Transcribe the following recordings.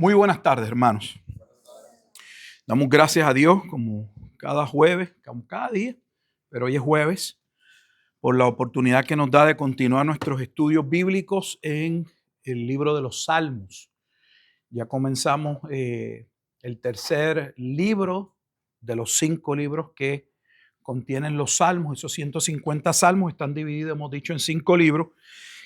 Muy buenas tardes, hermanos. Damos gracias a Dios como cada jueves, como cada día, pero hoy es jueves, por la oportunidad que nos da de continuar nuestros estudios bíblicos en el libro de los Salmos. Ya comenzamos el tercer libro de los 5 libros que contienen los Salmos. Esos 150 salmos están divididos, hemos dicho, en 5 libros.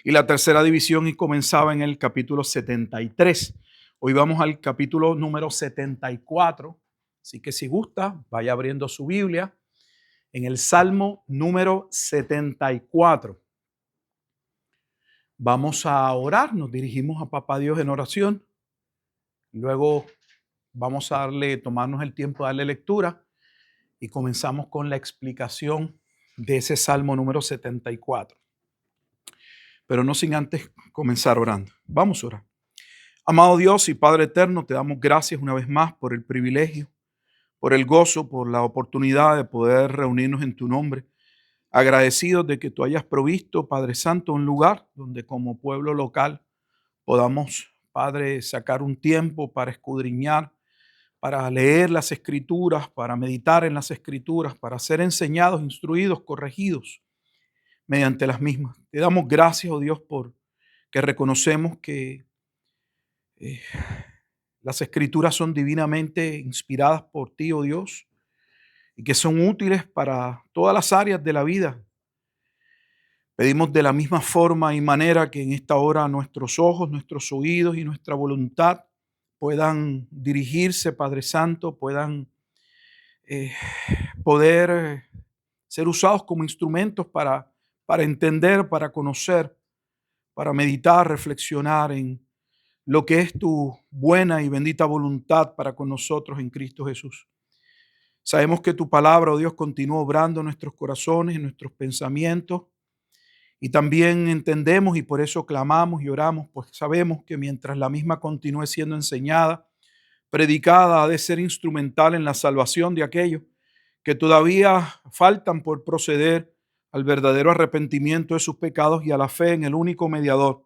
Y la tercera división comenzaba en el capítulo 73. Hoy vamos al capítulo número 74. Así que si gusta, vaya abriendo su Biblia en el Salmo número 74. Vamos a orar, nos dirigimos a Papá Dios en oración. Luego vamos a tomarnos el tiempo de darle lectura y comenzamos con la explicación de ese Salmo número 74. Pero no sin antes comenzar orando. Vamos a orar. Amado Dios y Padre eterno, te damos gracias una vez más por el privilegio, por el gozo, por la oportunidad de poder reunirnos en tu nombre. Agradecidos de que tú hayas provisto, Padre Santo, un lugar donde como pueblo local podamos, Padre, sacar un tiempo para escudriñar, para leer las Escrituras, para meditar en las Escrituras, para ser enseñados, instruidos, corregidos mediante las mismas. Te damos gracias, oh Dios, por que reconocemos que eh, las Escrituras son divinamente inspiradas por ti, oh Dios, y que son útiles para todas las áreas de la vida. Pedimos de la misma forma y manera que en esta hora nuestros ojos, nuestros oídos y nuestra voluntad puedan dirigirse, Padre Santo, puedan eh, poder ser usados como instrumentos para entender, para conocer, para meditar, reflexionar en lo que es tu buena y bendita voluntad para con nosotros en Cristo Jesús. Sabemos que tu palabra, oh Dios, continúa obrando en nuestros corazones, en nuestros pensamientos, y también entendemos y por eso clamamos y oramos, pues sabemos que mientras la misma continúe siendo enseñada, predicada, ha de ser instrumental en la salvación de aquellos que todavía faltan por proceder al verdadero arrepentimiento de sus pecados y a la fe en el único mediador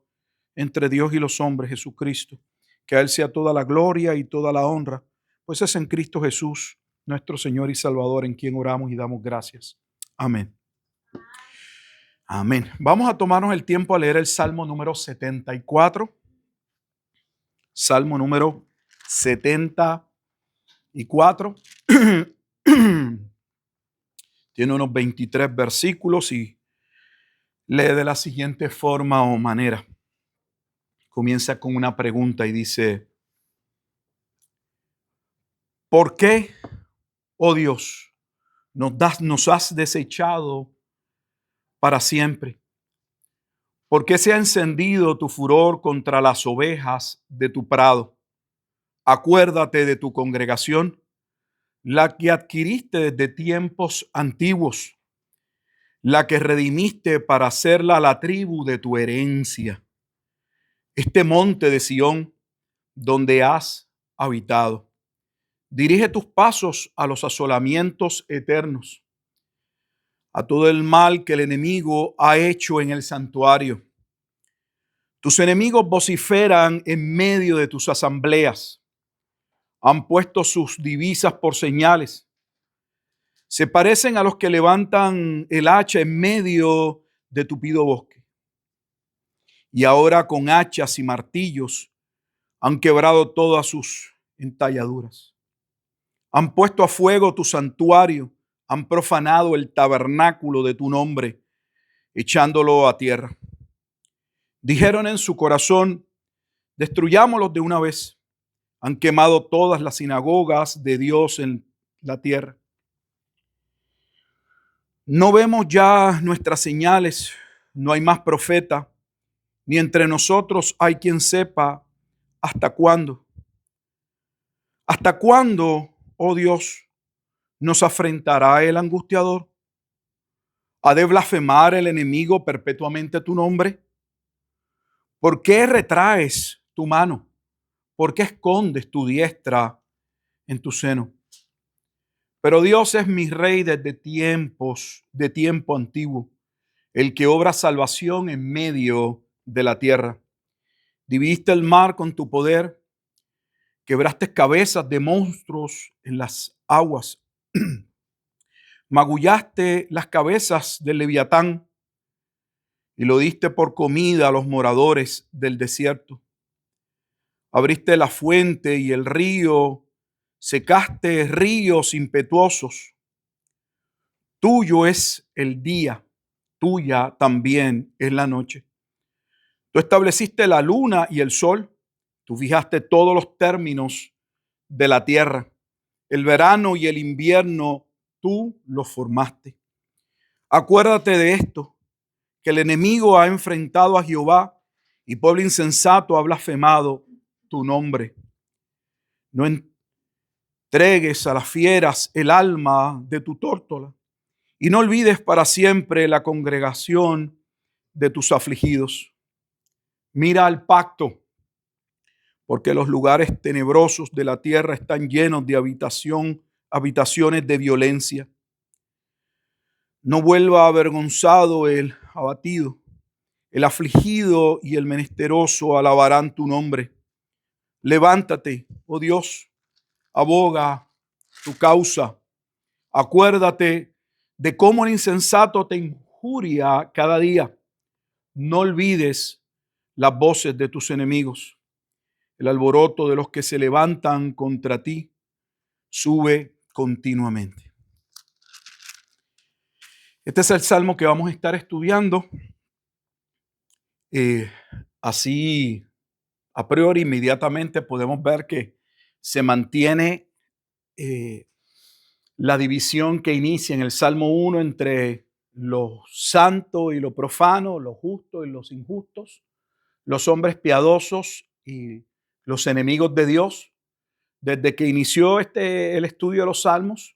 entre Dios y los hombres, Jesucristo. Que a Él sea toda la gloria y toda la honra, pues es en Cristo Jesús, nuestro Señor y Salvador, en quien oramos y damos gracias. Amén. Amén. Vamos a tomarnos el tiempo a leer el Salmo número 74. Salmo número 74. Tiene unos 23 versículos y lee de la siguiente forma o manera. Comienza con una pregunta y dice: ¿por qué, oh Dios, nos has desechado para siempre? ¿Por qué se ha encendido tu furor contra las ovejas de tu prado? Acuérdate de tu congregación, la que adquiriste desde tiempos antiguos, la que redimiste para hacerla la tribu de tu herencia, este monte de Sión donde has habitado. Dirige tus pasos a los asolamientos eternos, a todo el mal que el enemigo ha hecho en el santuario. Tus enemigos vociferan en medio de tus asambleas. Han puesto sus divisas por señales. Se parecen a los que levantan el hacha en medio de tupido bosque. Y ahora con hachas y martillos han quebrado todas sus entalladuras. Han puesto a fuego tu santuario, han profanado el tabernáculo de tu nombre, echándolo a tierra. Dijeron en su corazón: destruyámoslos de una vez. Han quemado todas las sinagogas de Dios en la tierra. No vemos ya nuestras señales, no hay más profeta, ni entre nosotros hay quien sepa hasta cuándo. ¿Hasta cuándo, oh Dios, nos afrentará el angustiador? ¿Ha de blasfemar el enemigo perpetuamente tu nombre? ¿Por qué retraes tu mano? ¿Por qué escondes tu diestra en tu seno? Pero Dios es mi rey desde de tiempo antiguo, el que obra salvación en medio de la tierra. Dividiste el mar con tu poder, Quebraste cabezas de monstruos en las aguas. Magullaste las cabezas del Leviatán y lo diste por comida a los moradores del desierto. Abriste la fuente y el río, secaste ríos impetuosos. Tuyo es el día, tuya también es la noche. Tú estableciste la luna y el sol, tú fijaste todos los términos de la tierra. El verano y el invierno, tú los formaste. Acuérdate de esto, que el enemigo ha enfrentado a Jehová y pueblo insensato ha blasfemado tu nombre. No entregues a las fieras el alma de tu tórtola y no olvides para siempre la congregación de tus afligidos. Mira al pacto, porque los lugares tenebrosos de la tierra están llenos de habitaciones de violencia. No vuelva avergonzado el abatido, el afligido y el menesteroso alabarán tu nombre. Levántate, oh Dios, aboga tu causa. Acuérdate de cómo el insensato te injuria cada día. No olvides las voces de tus enemigos. El alboroto de los que se levantan contra ti sube continuamente. Este es el salmo que vamos a estar estudiando. Así, a priori, inmediatamente podemos ver que se mantiene la división que inicia en el Salmo 1 entre lo santo y lo profano, los justos y los injustos, los hombres piadosos y los enemigos de Dios. Desde que inició el estudio de los salmos,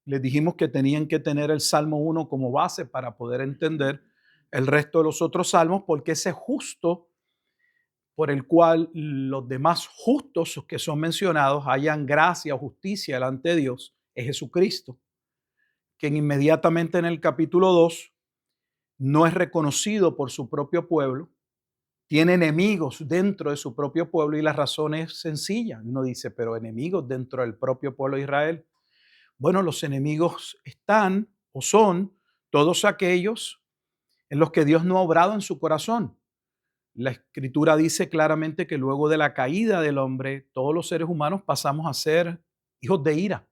les dijimos que tenían que tener el Salmo 1 como base para poder entender el resto de los otros salmos, porque ese justo por el cual los demás justos que son mencionados hayan gracia o justicia delante de Dios es Jesucristo, quien inmediatamente en el capítulo 2 no es reconocido por su propio pueblo, tiene enemigos dentro de su propio pueblo y la razón es sencilla. Uno dice, pero enemigos dentro del propio pueblo de Israel. Bueno, los enemigos están o son todos aquellos en los que Dios no ha obrado en su corazón. La Escritura dice claramente que luego de la caída del hombre, todos los seres humanos pasamos a ser hijos de ira.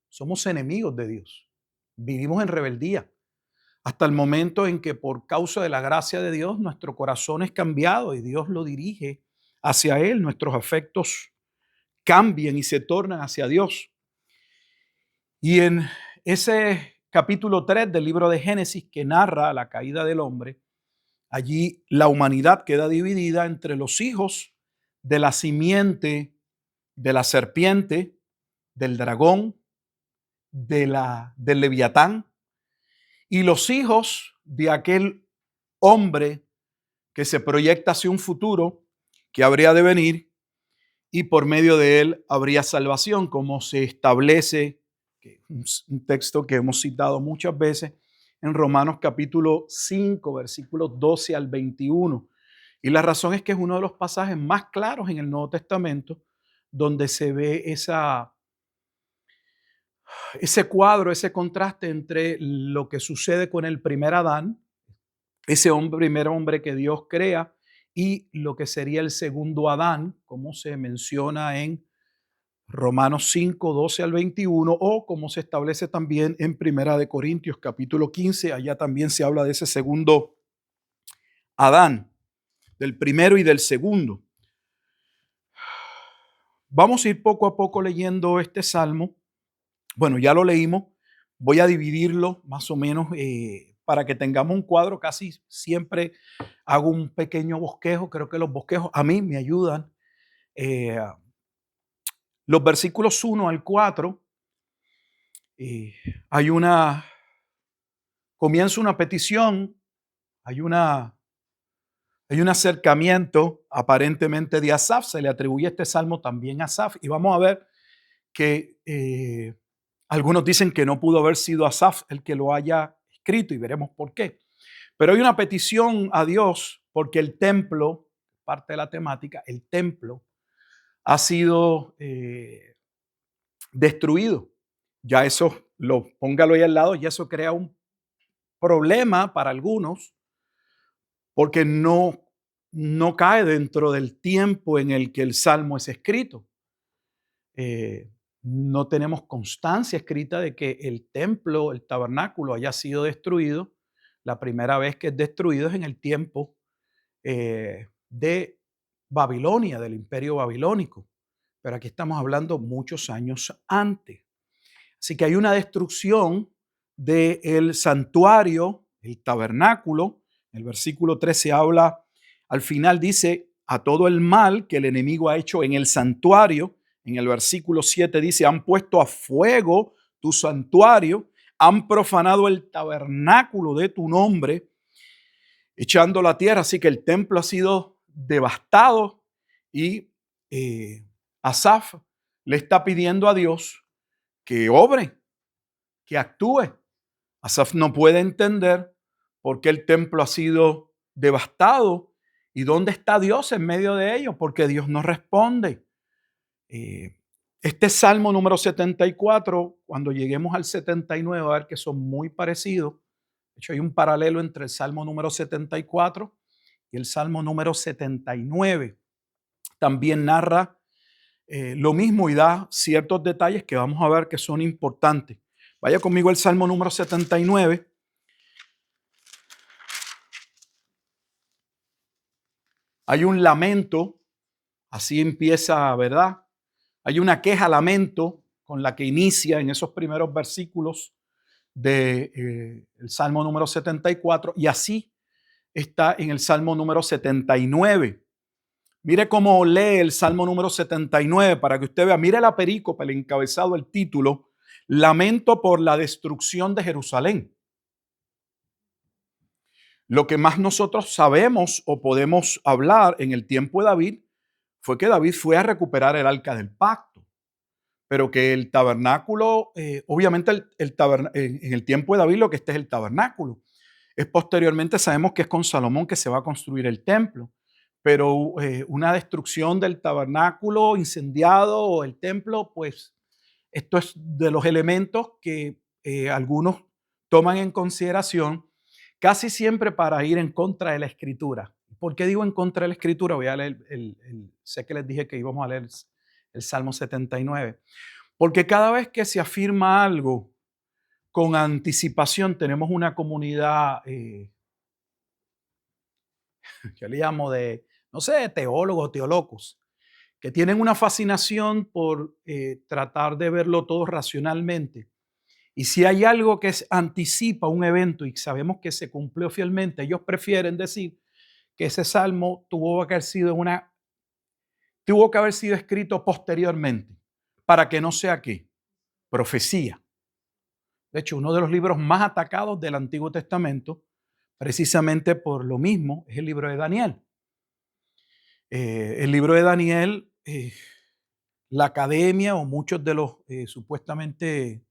Somos enemigos de Dios. Vivimos en rebeldía hasta el momento en que por causa de la gracia de Dios nuestro corazón es cambiado y Dios lo dirige hacia Él. Nuestros afectos cambian y se tornan hacia Dios. Y en ese capítulo 3 del libro de Génesis que narra la caída del hombre, allí la humanidad queda dividida entre los hijos de la simiente de la serpiente, del dragón, del leviatán, y los hijos de aquel hombre que se proyecta hacia un futuro que habría de venir y por medio de él habría salvación, como se establece, un texto que hemos citado muchas veces en Romanos capítulo 5, versículos 12 al 21. Y la razón es que es uno de los pasajes más claros en el Nuevo Testamento donde se ve ese cuadro, ese contraste entre lo que sucede con el primer Adán, ese primer hombre que Dios crea, y lo que sería el segundo Adán, como se menciona en Romanos 5, 12 al 21, o como se establece también en Primera de Corintios capítulo 15, allá también se habla de ese segundo Adán, del primero y del segundo. Vamos a ir poco a poco leyendo este salmo. Bueno, ya lo leímos. Voy a dividirlo más o menos para que tengamos un cuadro. Casi siempre hago un pequeño bosquejo. Creo que los bosquejos a mí me ayudan. Los versículos 1 al 4, comienza una petición, hay un acercamiento aparentemente de Asaf. Se le atribuye este salmo también a Asaf. Y vamos a ver que algunos dicen que no pudo haber sido Asaf el que lo haya escrito y veremos por qué. Pero hay una petición a Dios porque el templo, parte de la temática, el templo ha sido destruido. Ya eso, póngalo ahí al lado, y eso crea un problema para algunos porque no cae dentro del tiempo en el que el Salmo es escrito. Eh, no tenemos constancia escrita de que el templo, el tabernáculo haya sido destruido. La primera vez que es destruido es en el tiempo de Babilonia, del imperio babilónico. Pero aquí estamos hablando muchos años antes. Así que hay una destrucción del santuario, el tabernáculo. El versículo 13 habla, al final dice, a todo el mal que el enemigo ha hecho en el santuario. En el versículo 7 dice, han puesto a fuego tu santuario, han profanado el tabernáculo de tu nombre, echando la tierra. Así que el templo ha sido devastado y Asaf le está pidiendo a Dios que obre, que actúe. Asaf no puede entender por qué el templo ha sido devastado y dónde está Dios en medio de ello, porque Dios no responde. Este Salmo número 74, cuando lleguemos al 79, a ver que son muy parecidos. De hecho, hay un paralelo entre el Salmo número 74 y el Salmo número 79. También narra lo mismo y da ciertos detalles que vamos a ver que son importantes. Vaya conmigo al Salmo número 79. Hay un lamento, así empieza, ¿verdad? Hay una queja, lamento, con la que inicia en esos primeros versículos del Salmo número 74, y así está en el Salmo número 79. Mire cómo lee el Salmo número 79 para que usted vea. Mire la perícope, el encabezado, el título: Lamento por la destrucción de Jerusalén. Lo que más nosotros sabemos o podemos hablar en el tiempo de David fue que David fue a recuperar el arca del pacto, pero que el tabernáculo, obviamente en el tiempo de David lo que es el tabernáculo. Es posteriormente, sabemos que es con Salomón que se va a construir el templo, pero una destrucción del tabernáculo incendiado o el templo, pues esto es de los elementos que algunos toman en consideración casi siempre para ir en contra de la escritura. ¿Por qué digo en contra de la escritura? Voy a leer, sé que les dije que íbamos a leer el Salmo 79. Porque cada vez que se afirma algo con anticipación, tenemos una comunidad, yo le llamo de, no sé, teólogos, teolocos, que tienen una fascinación por tratar de verlo todo racionalmente. Y si hay algo que anticipa un evento y sabemos que se cumplió fielmente, ellos prefieren decir que ese salmo tuvo que haber sido escrito posteriormente, para que no sea ¿qué? Profecía. De hecho, uno de los libros más atacados del Antiguo Testamento, precisamente por lo mismo, es el libro de Daniel. El libro de Daniel, la academia o muchos de los supuestamente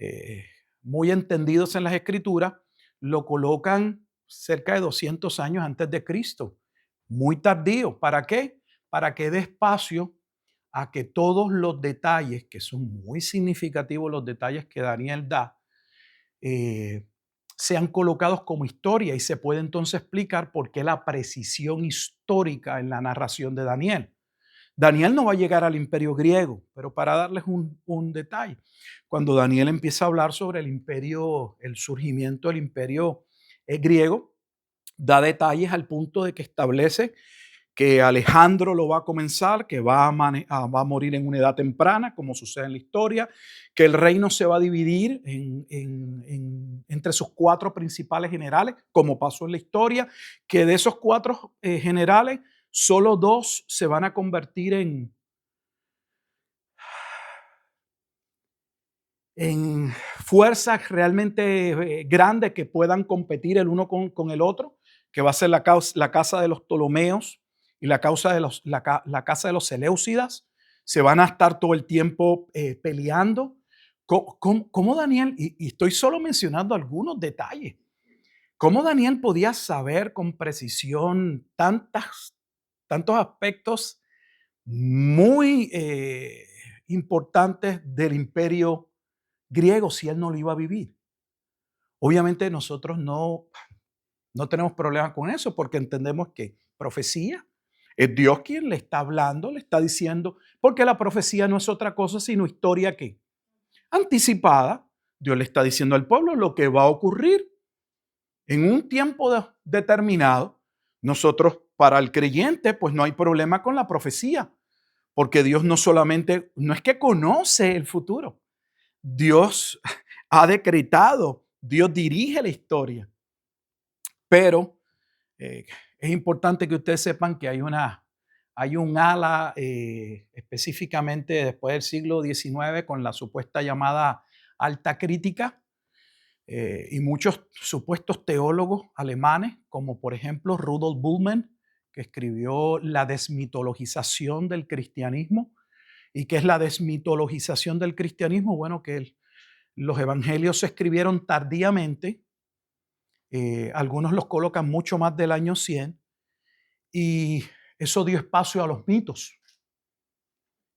eh, muy entendidos en las escrituras, lo colocan cerca de 200 años antes de Cristo. Muy tardío. ¿Para qué? Para que dé espacio a que todos los detalles, que son muy significativos los detalles que Daniel da, eh, sean colocados como historia y se puede entonces explicar por qué la precisión histórica en la narración de Daniel. Daniel no va a llegar al imperio griego, pero para darles un detalle, cuando Daniel empieza a hablar sobre el imperio, el surgimiento del imperio griego, da detalles al punto de que establece que Alejandro lo va a comenzar, que va a morir en una edad temprana, como sucede en la historia, que el reino se va a dividir entre sus 4 principales generales, como pasó en la historia, que de esos 4 generales, solo 2 se van a convertir en fuerzas realmente grandes que puedan competir el uno con el otro, que va a ser la casa de los Ptolomeos y la casa de los Seleucidas. Se van a estar todo el tiempo peleando. ¿Cómo Daniel, y estoy solo mencionando algunos detalles, cómo Daniel podía saber con precisión tantos aspectos muy importantes del imperio griego si él no lo iba a vivir. Obviamente nosotros no tenemos problemas con eso porque entendemos que profecía es Dios quien le está hablando, le está diciendo, porque la profecía no es otra cosa sino historia que anticipada. Dios le está diciendo al pueblo lo que va a ocurrir en un tiempo determinado. Nosotros, para el creyente, pues no hay problema con la profecía, porque Dios no solamente, no es que conoce el futuro, Dios ha decretado, Dios dirige la historia, pero es importante que ustedes sepan que hay un ala específicamente después del siglo XIX con la supuesta llamada alta crítica y muchos supuestos teólogos alemanes, como por ejemplo Rudolf Bultmann, que escribió La desmitologización del cristianismo. ¿Y qué es la desmitologización del cristianismo? Bueno, que los evangelios se escribieron tardíamente, algunos los colocan mucho más del año 100, y eso dio espacio a los mitos.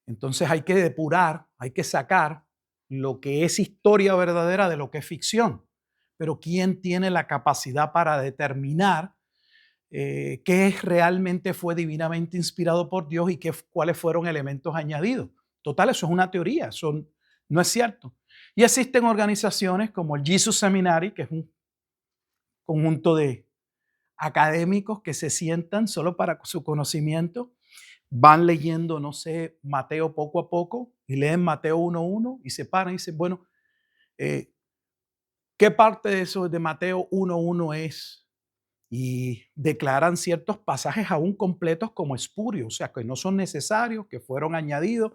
Entonces hay que depurar, hay que sacar lo que es historia verdadera de lo que es ficción. Pero ¿quién tiene la capacidad para determinar qué realmente fue divinamente inspirado por Dios y cuáles fueron elementos añadidos? Total, eso es una teoría, eso no es cierto. Y existen organizaciones como el Jesus Seminary, que es un conjunto de académicos que se sientan solo para su conocimiento, van leyendo, no sé, Mateo poco a poco y leen Mateo 1:1 y se paran y dicen, bueno, eh, ¿qué parte de eso de Mateo 1:1 es? Y declaran ciertos pasajes aún completos como espurios, o sea, que no son necesarios, que fueron añadidos,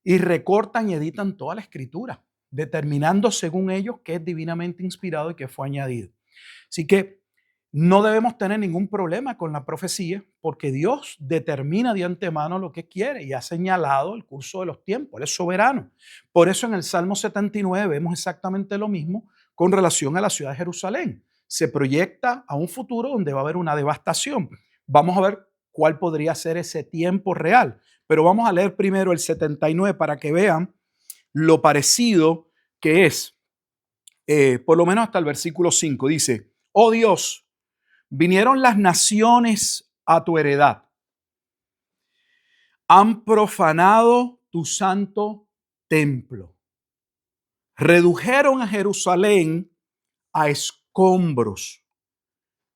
y recortan y editan toda la escritura, determinando según ellos qué es divinamente inspirado y qué fue añadido. Así que no debemos tener ningún problema con la profecía porque Dios determina de antemano lo que quiere y ha señalado el curso de los tiempos. Él es soberano. Por eso en el Salmo 79 vemos exactamente lo mismo con relación a la ciudad de Jerusalén. Se proyecta a un futuro donde va a haber una devastación. Vamos a ver cuál podría ser ese tiempo real. Pero vamos a leer primero el 79 para que vean lo parecido que es. Por lo menos hasta el versículo 5 dice, oh Dios, vinieron las naciones a tu heredad, han profanado tu santo templo, redujeron a Jerusalén a escombros.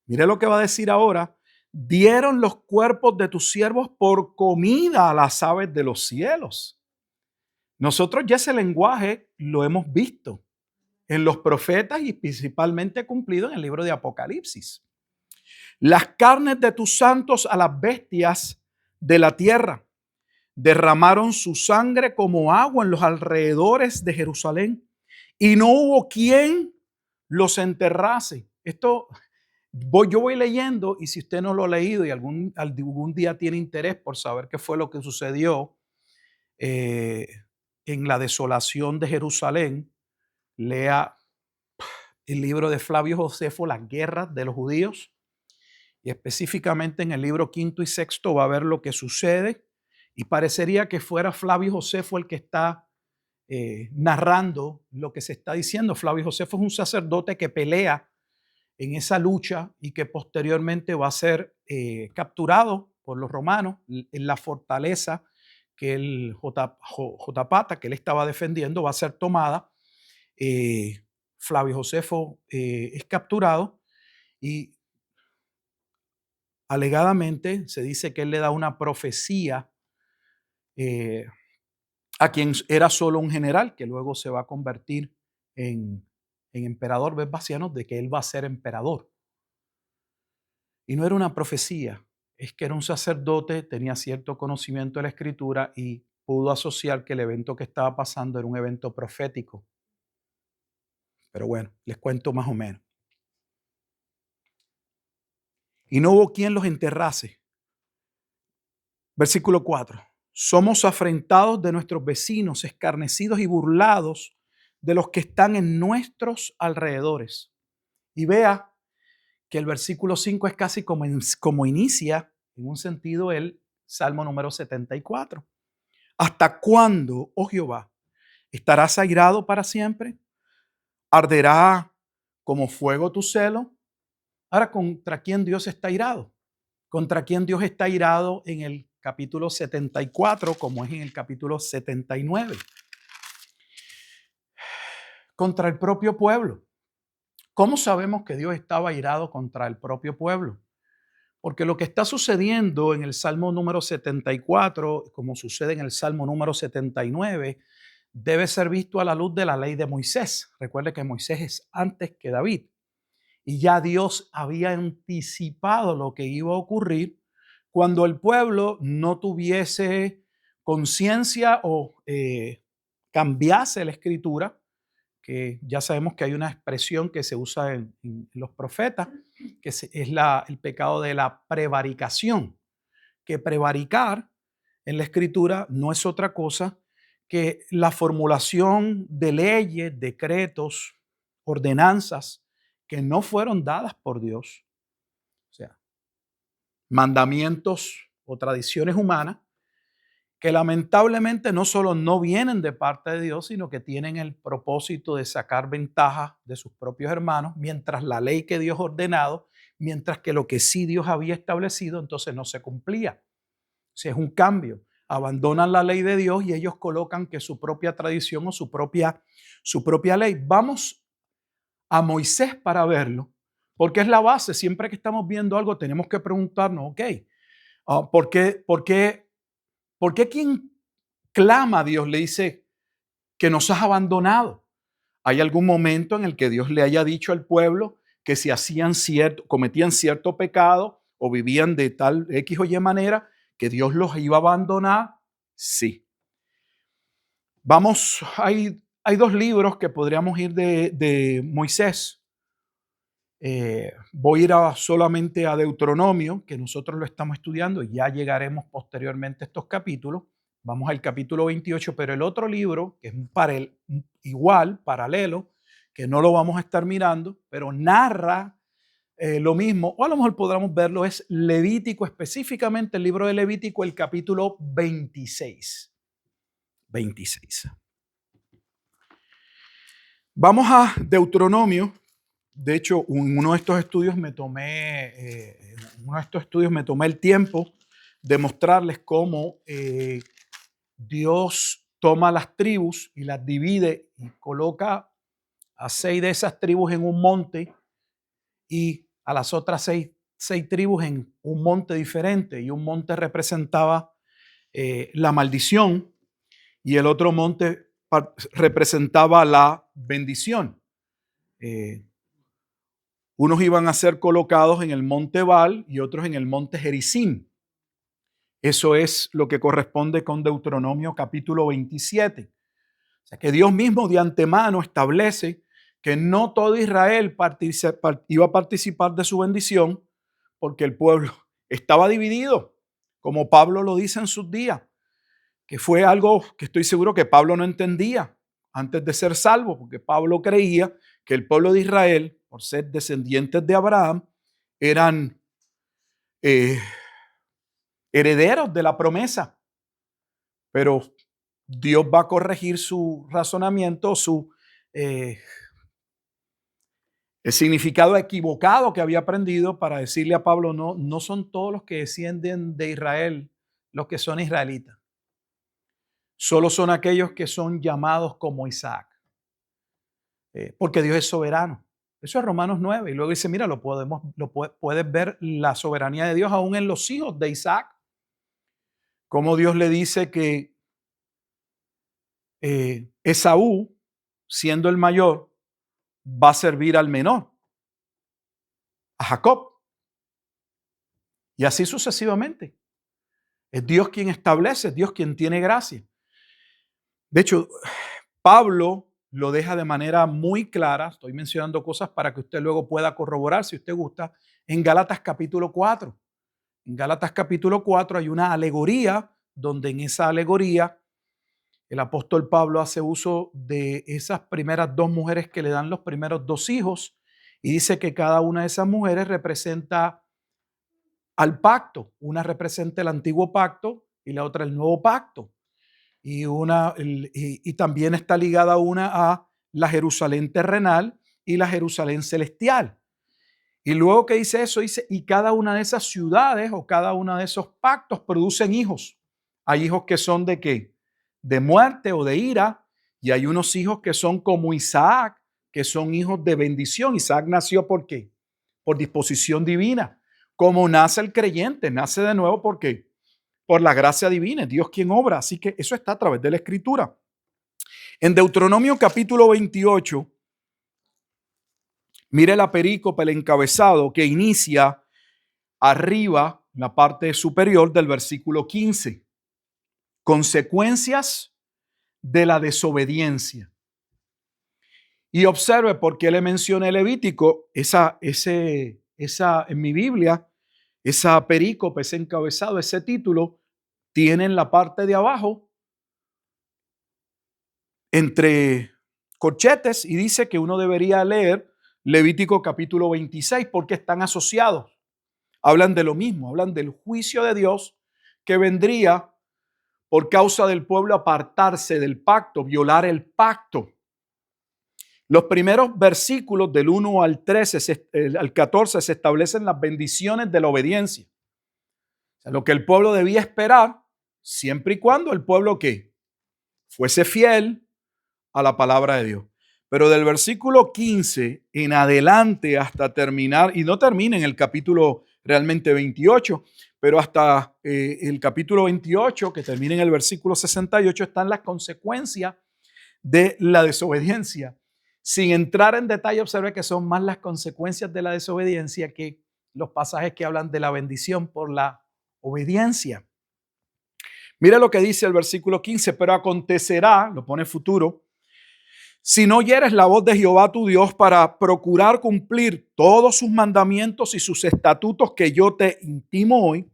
Mire lo que va a decir ahora, dieron los cuerpos de tus siervos por comida a las aves de los cielos. Nosotros ya ese lenguaje lo hemos visto en los profetas y principalmente cumplido en el libro de Apocalipsis. Las carnes de tus santos a las bestias de la tierra. Derramaron su sangre como agua en los alrededores de Jerusalén y no hubo quien los enterrase. Esto yo voy leyendo y si usted no lo ha leído y algún día tiene interés por saber qué fue lo que sucedió eh, en la desolación de Jerusalén, lea el libro de Flavio Josefo, Las guerras de los judíos. Y específicamente en el libro quinto y sexto va a ver lo que sucede y parecería que fuera Flavio Josefo el que está narrando lo que se está diciendo. Flavio Josefo es un sacerdote que pelea en esa lucha y que posteriormente va a ser capturado por los romanos en la fortaleza que el Jotapata, que él estaba defendiendo, va a ser tomada. Flavio Josefo es capturado y alegadamente se dice que él le da una profecía eh, a quien era solo un general, que luego se va a convertir en emperador Vespasiano, de que él va a ser emperador. Y no era una profecía, es que era un sacerdote, tenía cierto conocimiento de la escritura y pudo asociar que el evento que estaba pasando era un evento profético. Pero bueno, les cuento más o menos. Y no hubo quien los enterrase. Versículo 4. Somos afrentados de nuestros vecinos, escarnecidos y burlados de los que están en nuestros alrededores. Y vea que el versículo 5 es casi como inicia, en un sentido, él Salmo número 74. ¿Hasta cuándo, oh Jehová, estarás airado para siempre? ¿Arderá como fuego tu celo? Ahora, ¿contra quién Dios está airado? ¿Contra quién Dios está airado en el capítulo 74, como es en el capítulo 79? Contra el propio pueblo. ¿Cómo sabemos que Dios estaba airado contra el propio pueblo? Porque lo que está sucediendo en el Salmo número 74, como sucede en el Salmo número 79, debe ser visto a la luz de la ley de Moisés. Recuerde que Moisés es antes que David. Y ya Dios había anticipado lo que iba a ocurrir cuando el pueblo no tuviese conciencia o cambiase la escritura, que ya sabemos que hay una expresión que se usa en los profetas, que es el pecado de la prevaricación, que prevaricar en la escritura no es otra cosa que la formulación de leyes, decretos, ordenanzas que no fueron dadas por Dios, o sea, mandamientos o tradiciones humanas que lamentablemente no solo no vienen de parte de Dios, sino que tienen el propósito de sacar ventaja de sus propios hermanos, mientras la ley que Dios ha ordenado, mientras que lo que sí Dios había establecido, entonces no se cumplía. O sea, es un cambio. Abandonan la ley de Dios y ellos colocan que su propia tradición o su propia ley. Vamos a Moisés para verlo, porque es la base. Siempre que estamos viendo algo tenemos que preguntarnos, ok, ¿por qué quien clama a Dios le dice que nos has abandonado? ¿Hay algún momento en el que Dios le haya dicho al pueblo que si cometían cierto pecado o vivían de tal X o Y manera, que Dios los iba a abandonar? Sí. Hay dos libros que podríamos ir de Moisés. Voy a ir solamente a Deuteronomio, que nosotros lo estamos estudiando, y ya llegaremos posteriormente a estos capítulos. Vamos al capítulo 28, pero el otro libro, que es igual, paralelo, que no lo vamos a estar mirando, pero narra lo mismo, o a lo mejor podamos verlo, es Levítico, específicamente el libro de Levítico, el capítulo 26. 26. Vamos a Deuteronomio. De hecho, en uno de estos estudios me tomé el tiempo de mostrarles cómo Dios toma las tribus y las divide y coloca a 6 de esas tribus en un monte y a las otras seis tribus en un monte diferente. Y un monte representaba la maldición y el otro monte representaba la bendición. Unos iban a ser colocados en el monte Baal y otros en el monte Gerizim. Eso es lo que corresponde con Deuteronomio capítulo 27. O sea que Dios mismo de antemano establece que no todo Israel iba a participar de su bendición porque el pueblo estaba dividido, como Pablo lo dice en sus días, que fue algo que estoy seguro que Pablo no entendía antes de ser salvo, porque Pablo creía que el pueblo de Israel, por ser descendientes de Abraham, eran herederos de la promesa. Pero Dios va a corregir su razonamiento, el significado equivocado que había aprendido para decirle a Pablo, no son todos los que descienden de Israel los que son israelitas. Solo son aquellos que son llamados como Isaac. Porque Dios es soberano. Eso es Romanos 9. Y luego dice, mira, puedes ver la soberanía de Dios aún en los hijos de Isaac. Como Dios le dice que Esaú, siendo el mayor, va a servir al menor, a Jacob. Y así sucesivamente. Es Dios quien establece, es Dios quien tiene gracia. De hecho, Pablo lo deja de manera muy clara. Estoy mencionando cosas para que usted luego pueda corroborar, si usted gusta, en Gálatas capítulo 4. En Gálatas capítulo 4 hay una alegoría donde en esa alegoría el apóstol Pablo hace uso de esas primeras 2 mujeres que le dan los primeros 2 hijos y dice que cada una de esas mujeres representa al pacto. Una representa el antiguo pacto y la otra el nuevo pacto. Y también está ligada una a la Jerusalén terrenal y la Jerusalén celestial. Y luego que dice eso, dice, y cada una de esas ciudades o cada uno de esos pactos producen hijos. Hay hijos que son ¿de qué? De muerte o de ira, y hay unos hijos que son como Isaac, que son hijos de bendición. Isaac nació ¿por qué? Por disposición divina. Como nace el creyente, nace de nuevo ¿por qué? Por la gracia divina, es Dios quien obra. Así que eso está a través de la Escritura. En Deuteronomio capítulo 28, mire la perícope, el encabezado que inicia arriba, en la parte superior del versículo 15. Consecuencias de la desobediencia. Y observe por qué le mencioné Levítico, en mi Biblia, esa perícope, ese encabezado, ese título, tiene en la parte de abajo, entre corchetes, y dice que uno debería leer Levítico capítulo 26 porque están asociados. Hablan de lo mismo, hablan del juicio de Dios que vendría por causa del pueblo apartarse del pacto, violar el pacto. Los primeros versículos del 1 al 13, al 14 se establecen las bendiciones de la obediencia. O sea, lo que el pueblo debía esperar, siempre y cuando el pueblo ¿qué? Fuese fiel a la palabra de Dios. Pero del versículo 15 en adelante hasta terminar, y no termina en el capítulo realmente 28, pero hasta el capítulo 28, que termina en el versículo 68, están las consecuencias de la desobediencia. Sin entrar en detalle, observe que son más las consecuencias de la desobediencia que los pasajes que hablan de la bendición por la obediencia. Mira lo que dice el versículo 15, pero acontecerá, lo pone futuro, si no oyeres la voz de Jehová tu Dios para procurar cumplir todos sus mandamientos y sus estatutos que yo te intimo hoy,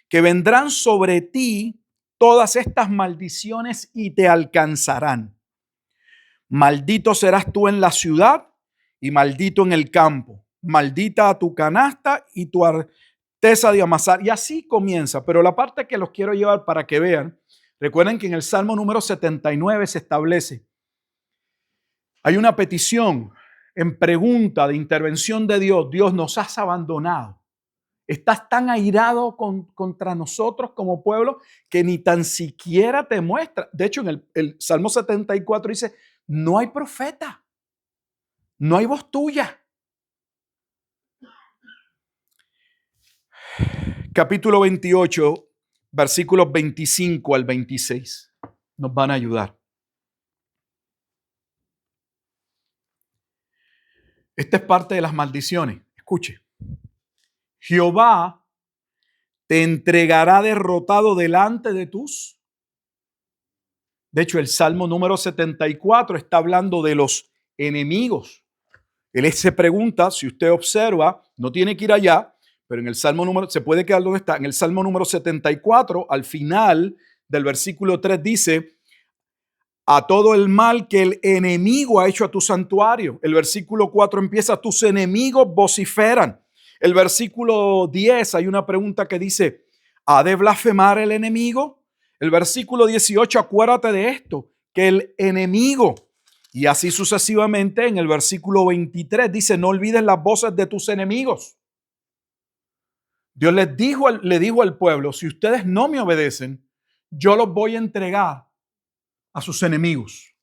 que vendrán sobre ti todas estas maldiciones y te alcanzarán. Maldito serás tú en la ciudad y maldito en el campo. Maldita tu canasta y tu arteza de amasar. Y así comienza. Pero la parte que los quiero llevar para que vean, recuerden que en el Salmo número 79 se establece. Hay una petición en pregunta de intervención de Dios. Dios, nos has abandonado. Estás tan airado contra nosotros como pueblo que ni tan siquiera te muestra. De hecho, en el Salmo 74 dice, no hay profeta, no hay voz tuya. Capítulo 28, versículos 25 al 26, nos van a ayudar. Esta es parte de las maldiciones. Escuche. Jehová te entregará derrotado delante de tus. De hecho, el Salmo número 74 está hablando de los enemigos. Él se pregunta, si usted observa, no tiene que ir allá, pero en el Salmo número, se puede quedar donde está, en el Salmo número 74, al final del versículo 3 dice, a todo el mal que el enemigo ha hecho a tu santuario. El versículo 4 empieza, tus enemigos vociferan. El versículo 10 hay una pregunta que dice, ¿ha de blasfemar el enemigo? El versículo 18, acuérdate de esto, que el enemigo, y así sucesivamente en el versículo 23 dice, no olvides las voces de tus enemigos. Dios le dijo al pueblo, si ustedes no me obedecen, yo los voy a entregar a sus enemigos.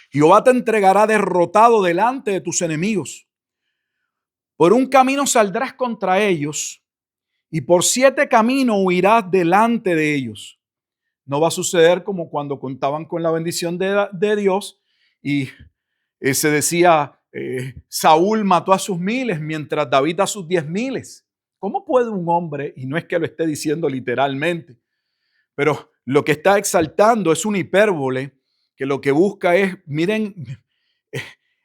Jehová te entregará derrotado delante de tus enemigos. Por un camino saldrás contra ellos y por 7 caminos huirás delante de ellos. No va a suceder como cuando contaban con la bendición de Dios y se decía, Saúl mató a sus 1000 mientras David a sus 10,000. ¿Cómo puede un hombre, y no es que lo esté diciendo literalmente, pero lo que está exaltando es una hipérbole que lo que busca es, miren,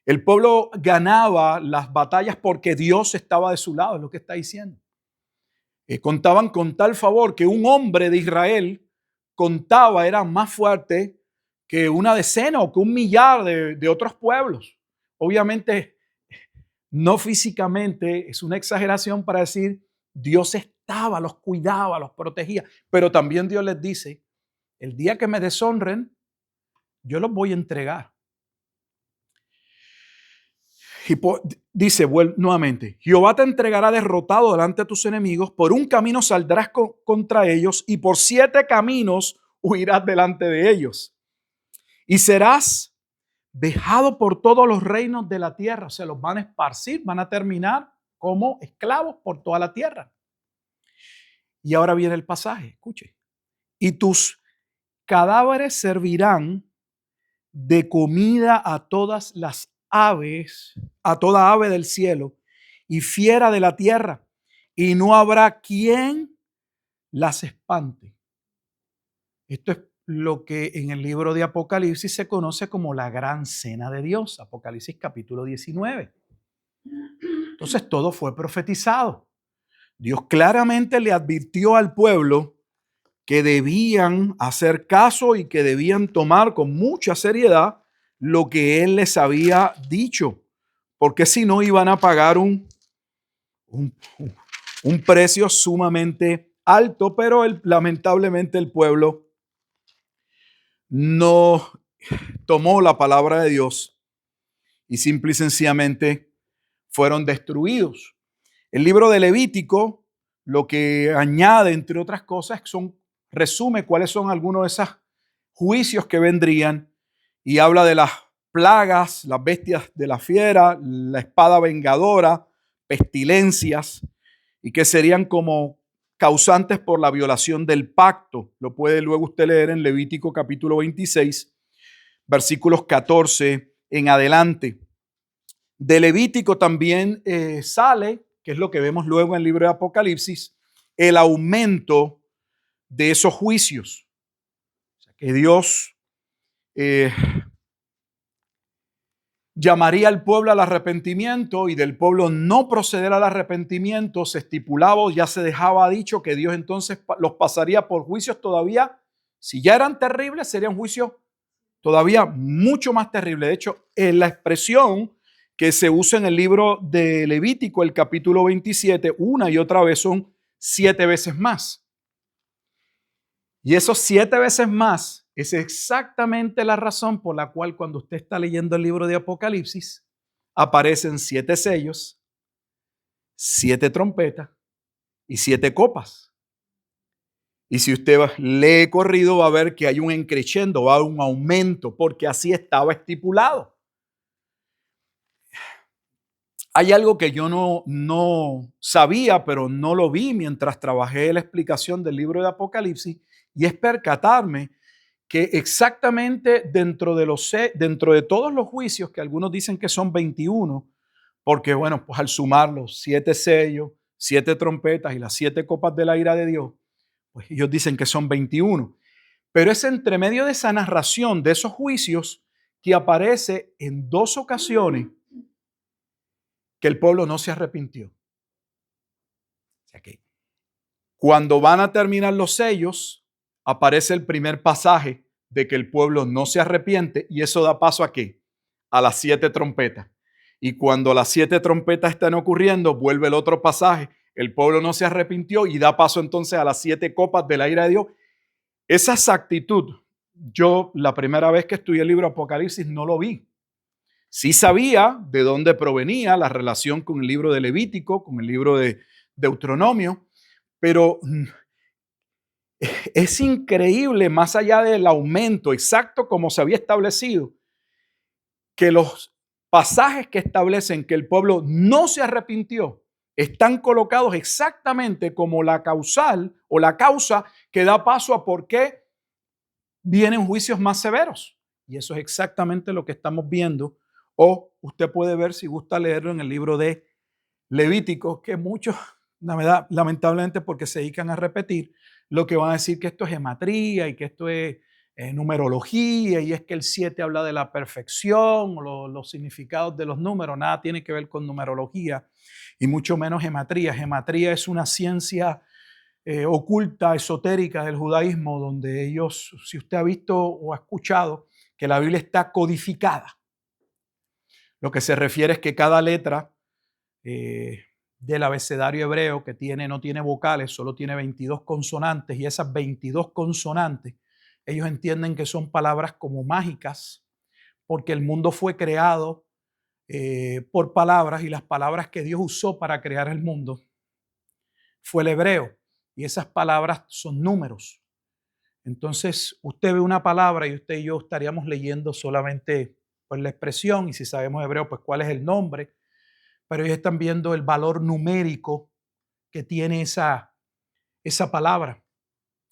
el pueblo ganaba las batallas porque Dios estaba de su lado, es lo que está diciendo. Contaban con tal favor que un hombre de Israel era más fuerte que una decena o que un millar de otros pueblos. Obviamente no físicamente, es una exageración para decir Dios estaba, los cuidaba, los protegía, pero también Dios les dice, el día que me deshonren, yo los voy a entregar. Y dice nuevamente, Jehová te entregará derrotado delante de tus enemigos, por un camino saldrás contra ellos y por 7 caminos huirás delante de ellos. Y serás dejado por todos los reinos de la tierra. Se los van a esparcir, van a terminar como esclavos por toda la tierra. Y ahora viene el pasaje, escuche. Y tus cadáveres servirán de comida a todas las aves, a toda ave del cielo y fiera de la tierra, y no habrá quien las espante. Esto es lo que en el libro de Apocalipsis se conoce como la gran cena de Dios, Apocalipsis capítulo 19. Entonces todo fue profetizado. Dios claramente le advirtió al pueblo que debían hacer caso y que debían tomar con mucha seriedad lo que Él les había dicho, porque si no iban a pagar un precio sumamente alto, pero lamentablemente el pueblo no tomó la palabra de Dios y simple y sencillamente fueron destruidos. El libro de Levítico lo que añade, entre otras cosas, resume cuáles son algunos de esos juicios que vendrían y habla de las plagas, las bestias de la fiera, la espada vengadora, pestilencias, y que serían como causantes por la violación del pacto. Lo puede luego usted leer en Levítico capítulo 26, versículos 14 en adelante. De Levítico también sale, que es lo que vemos luego en el libro de Apocalipsis, el aumento de esos juicios. O sea, que Dios llamaría al pueblo al arrepentimiento y del pueblo no proceder al arrepentimiento se estipulaba, ya se dejaba dicho que Dios entonces los pasaría por juicios todavía, si ya eran terribles, serían juicios todavía mucho más terribles. De hecho, en la expresión que se usa en el libro de Levítico, el capítulo 27, una y otra vez son 7 veces más. Y esos 7 veces más es exactamente la razón por la cual cuando usted está leyendo el libro de Apocalipsis, aparecen 7 sellos, 7 trompetas y 7 copas. Y si usted lee corrido, va a ver que hay un increciendo, va a haber un aumento, porque así estaba estipulado. Hay algo que yo no sabía, pero no lo vi mientras trabajé la explicación del libro de Apocalipsis, y es percatarme que exactamente dentro de todos los juicios, que algunos dicen que son 21, porque bueno, pues al sumar los 7 sellos, 7 trompetas y las 7 copas de la ira de Dios, pues ellos dicen que son 21. Pero es entre medio de esa narración de esos juicios que aparece en 2 ocasiones que el pueblo no se arrepintió. O sea que cuando van a terminar los sellos, aparece el primer pasaje de que el pueblo no se arrepiente, y eso da paso ¿a qué? A las 7 trompetas. Y cuando las 7 trompetas están ocurriendo, vuelve el otro pasaje, el pueblo no se arrepintió, y da paso entonces a las 7 copas de la ira de Dios. Esa exactitud, yo la primera vez que estudié el libro Apocalipsis no lo vi. Sí sabía de dónde provenía la relación con el libro de Levítico, con el libro de Deuteronomio, pero es increíble, más allá del aumento exacto como se había establecido, que los pasajes que establecen que el pueblo no se arrepintió están colocados exactamente como la causal o la causa que da paso a por qué vienen juicios más severos. Y eso es exactamente lo que estamos viendo. O usted puede ver, si gusta leerlo, en el libro de Levítico, que muchos, lamentablemente, porque se dedican a repetir, lo que van a decir que esto es gematría y que esto es numerología, y es que el 7 habla de la perfección, o los significados de los números. Nada tiene que ver con numerología y mucho menos gematría. Gematría es una ciencia oculta, esotérica del judaísmo, donde ellos, si usted ha visto o ha escuchado, que la Biblia está codificada. Lo que se refiere es que cada letra eh, del abecedario hebreo que no tiene vocales, solo tiene 22 consonantes, y esas 22 consonantes, ellos entienden que son palabras como mágicas, porque el mundo fue creado por palabras, y las palabras que Dios usó para crear el mundo fue el hebreo, y esas palabras son números. Entonces, usted ve una palabra y usted y yo estaríamos leyendo solamente pues, la expresión, y si sabemos hebreo, pues cuál es el nombre, pero ellos están viendo el valor numérico que tiene esa palabra.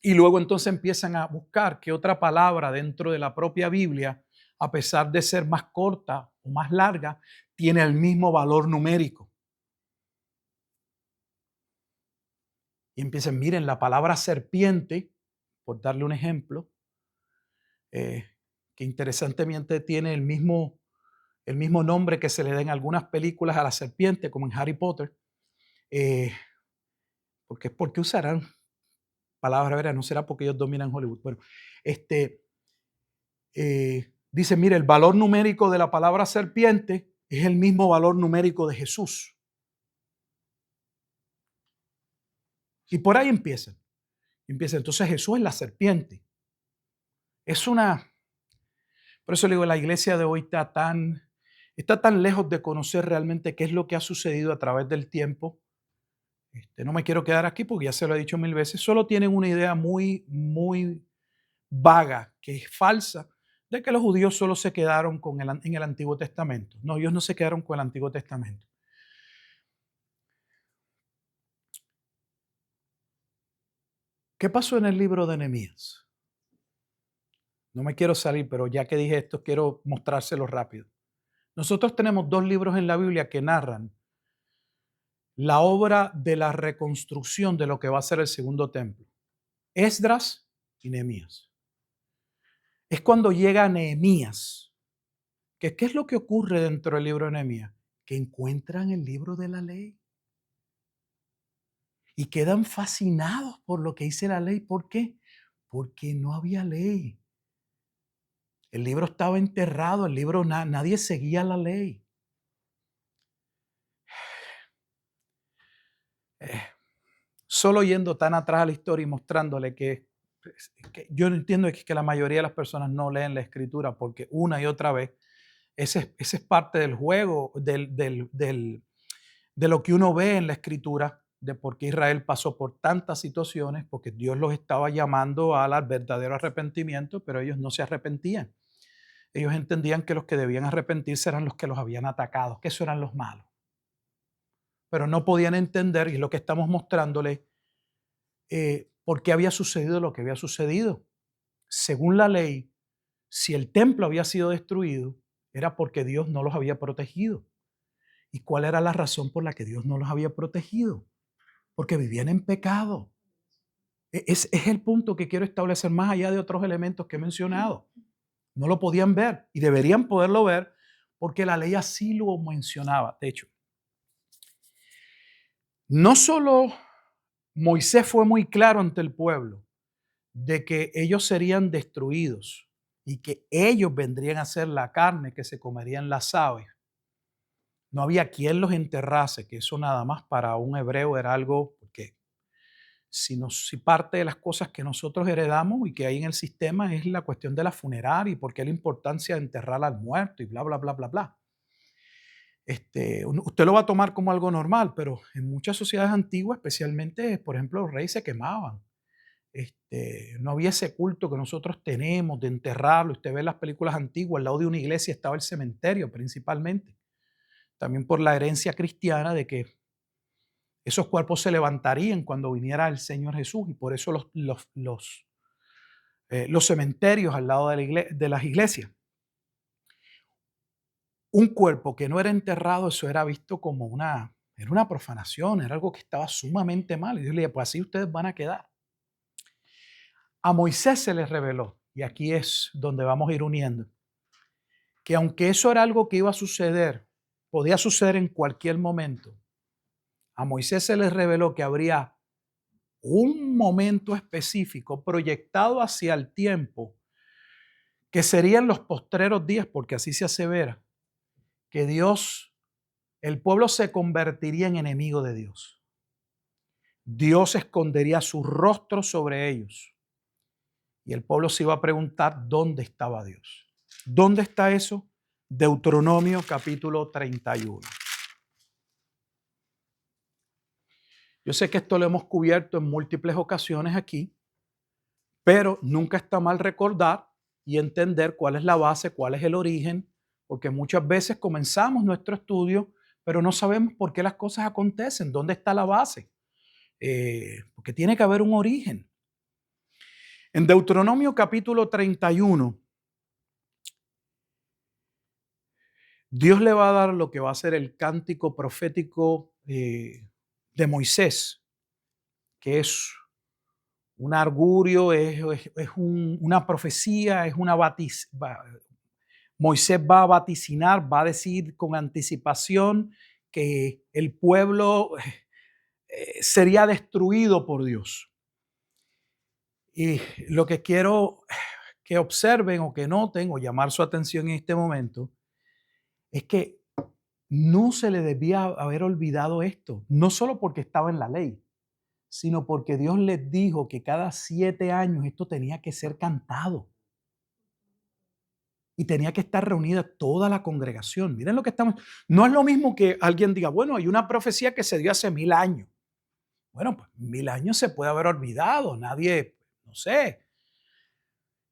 Y luego entonces empiezan a buscar qué otra palabra dentro de la propia Biblia, a pesar de ser más corta o más larga, tiene el mismo valor numérico. Y empiezan, miren, la palabra serpiente, por darle un ejemplo, que interesantemente tiene el mismo nombre que se le da en algunas películas a la serpiente, como en Harry Potter, eh, ¿por qué usarán palabras hebreas? No será porque ellos dominan Hollywood. Bueno, dice, mire, el valor numérico de la palabra serpiente es el mismo valor numérico de Jesús. Y por ahí empieza. Entonces Jesús es la serpiente. Por eso le digo, la iglesia de hoy está tan lejos de conocer realmente qué es lo que ha sucedido a través del tiempo. No me quiero quedar aquí porque ya se lo he dicho 1000 veces. Solo tienen una idea muy, muy vaga, que es falsa, de que los judíos solo se quedaron en el Antiguo Testamento. No, ellos no se quedaron con el Antiguo Testamento. ¿Qué pasó en el libro de Nehemías? No me quiero salir, pero ya que dije esto, quiero mostrárselo rápido. Nosotros tenemos 2 libros en la Biblia que narran la obra de la reconstrucción de lo que va a ser el segundo templo. Esdras y Nehemías. Es cuando llega Nehemías. ¿Qué es lo que ocurre dentro del libro de Nehemías? Que encuentran el libro de la ley. Y quedan fascinados por lo que dice la ley. ¿Por qué? Porque no había ley. El libro estaba enterrado, el libro nadie seguía la ley. Solo yendo tan atrás a la historia y mostrándole que yo no entiendo que la mayoría de las personas no leen la escritura, porque una y otra vez, ese es parte del juego, de lo que uno ve en la escritura, de por qué Israel pasó por tantas situaciones, porque Dios los estaba llamando al verdadero arrepentimiento, pero ellos no se arrepentían. Ellos entendían que los que debían arrepentirse eran los que los habían atacado, que esos eran los malos. Pero no podían entender, y es lo que estamos mostrándole, por qué había sucedido lo que había sucedido. Según la ley, si el templo había sido destruido, era porque Dios no los había protegido. ¿Y cuál era la razón por la que Dios no los había protegido? Porque vivían en pecado. Es el punto que quiero establecer más allá de otros elementos que he mencionado. No lo podían ver y deberían poderlo ver porque la ley así lo mencionaba. De hecho, no solo Moisés fue muy claro ante el pueblo de que ellos serían destruidos y que ellos vendrían a ser la carne que se comerían las aves. No había quien los enterrase, que eso nada más para un hebreo era algo que si parte de las cosas que nosotros heredamos y que hay en el sistema es la cuestión de la funeraria y por qué la importancia de enterrar al muerto y bla, bla, bla, bla, bla. Usted lo va a tomar como algo normal, pero en muchas sociedades antiguas, especialmente, por ejemplo, los reyes se quemaban. No había ese culto que nosotros tenemos de enterrarlo. Usted ve las películas antiguas, al lado de una iglesia estaba el cementerio principalmente. También por la herencia cristiana de que esos cuerpos se levantarían cuando viniera el Señor Jesús, y por eso los cementerios al lado de las iglesias. Un cuerpo que no era enterrado, eso era visto como era una profanación, era algo que estaba sumamente mal. Y Dios le dijo, pues así ustedes van a quedar. A Moisés se les reveló, y aquí es donde vamos a ir uniendo, que aunque eso era algo que iba a suceder, podía suceder en cualquier momento, a Moisés se les reveló que habría un momento específico proyectado hacia el tiempo, que serían los postreros días, porque así se asevera, que Dios el pueblo se convertiría en enemigo de Dios. Dios escondería su rostro sobre ellos. Y el pueblo se iba a preguntar dónde estaba Dios. ¿Dónde está eso? Deuteronomio capítulo 31. Yo sé que esto lo hemos cubierto en múltiples ocasiones aquí, pero nunca está mal recordar y entender cuál es la base, cuál es el origen, porque muchas veces comenzamos nuestro estudio, pero no sabemos por qué las cosas acontecen, dónde está la base, porque tiene que haber un origen. En Deuteronomio capítulo 31, Dios le va a dar lo que va a ser el cántico profético de Moisés, que es un augurio, una profecía, es una Moisés va a vaticinar, va a decir con anticipación que el pueblo sería destruido por Dios. Y lo que quiero que observen o que noten o llamar su atención en este momento es que no se le debía haber olvidado esto, no solo porque estaba en la ley, sino porque Dios les dijo que cada 7 años esto tenía que ser cantado. Y tenía que estar reunida toda la congregación. Miren lo que estamos. No es lo mismo que alguien diga, bueno, hay una profecía que se dio hace 1000 años. Bueno, pues 1000 años se puede haber olvidado. Nadie, no sé.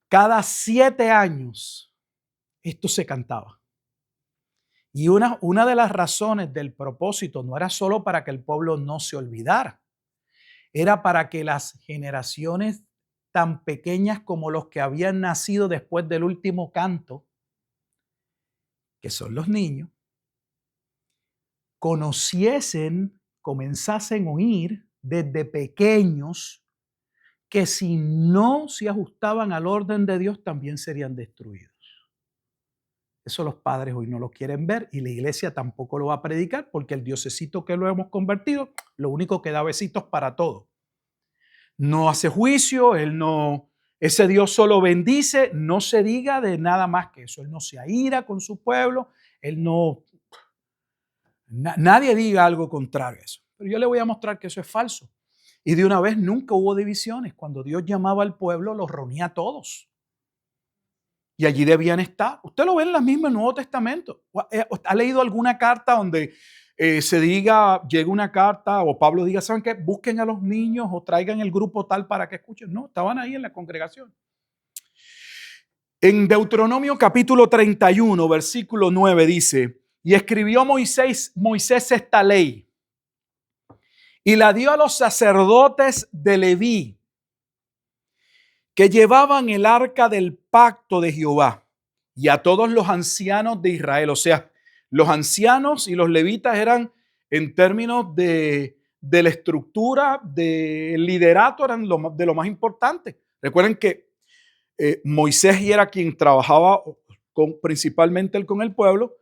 Cada 7 años esto se cantaba. Y una de las razones del propósito no era solo para que el pueblo no se olvidara. Era para que las generaciones tan pequeñas como los que habían nacido después del último canto, que son los niños, conociesen, comenzasen a oír desde pequeños que si no se ajustaban al orden de Dios también serían destruidos. Eso los padres hoy no lo quieren ver y la iglesia tampoco lo va a predicar porque el diosecito que lo hemos convertido, lo único que da besitos para todo. No hace juicio, ese Dios solo bendice, no se diga de nada más que eso. Él no se aira con su pueblo, él no... Nadie diga algo contrario a eso. Pero yo le voy a mostrar que eso es falso. Y de una vez nunca hubo divisiones. Cuando Dios llamaba al pueblo, los reunía a todos. Y allí debían estar. Usted lo ve en la misma Nuevo Testamento. ¿Ha leído alguna carta donde se diga, llega una carta o Pablo diga, ¿saben qué? Busquen a los niños o traigan el grupo tal para que escuchen? No, estaban ahí en la congregación. En Deuteronomio capítulo 31, versículo 9 dice, y escribió Moisés esta ley y la dio a los sacerdotes de Leví que llevaban el arca del pacto de Jehová y a todos los ancianos de Israel. O sea, los ancianos y los levitas eran en términos de la estructura, del liderato, eran de lo más importante. Recuerden que Moisés era quien trabajaba principalmente con el pueblo.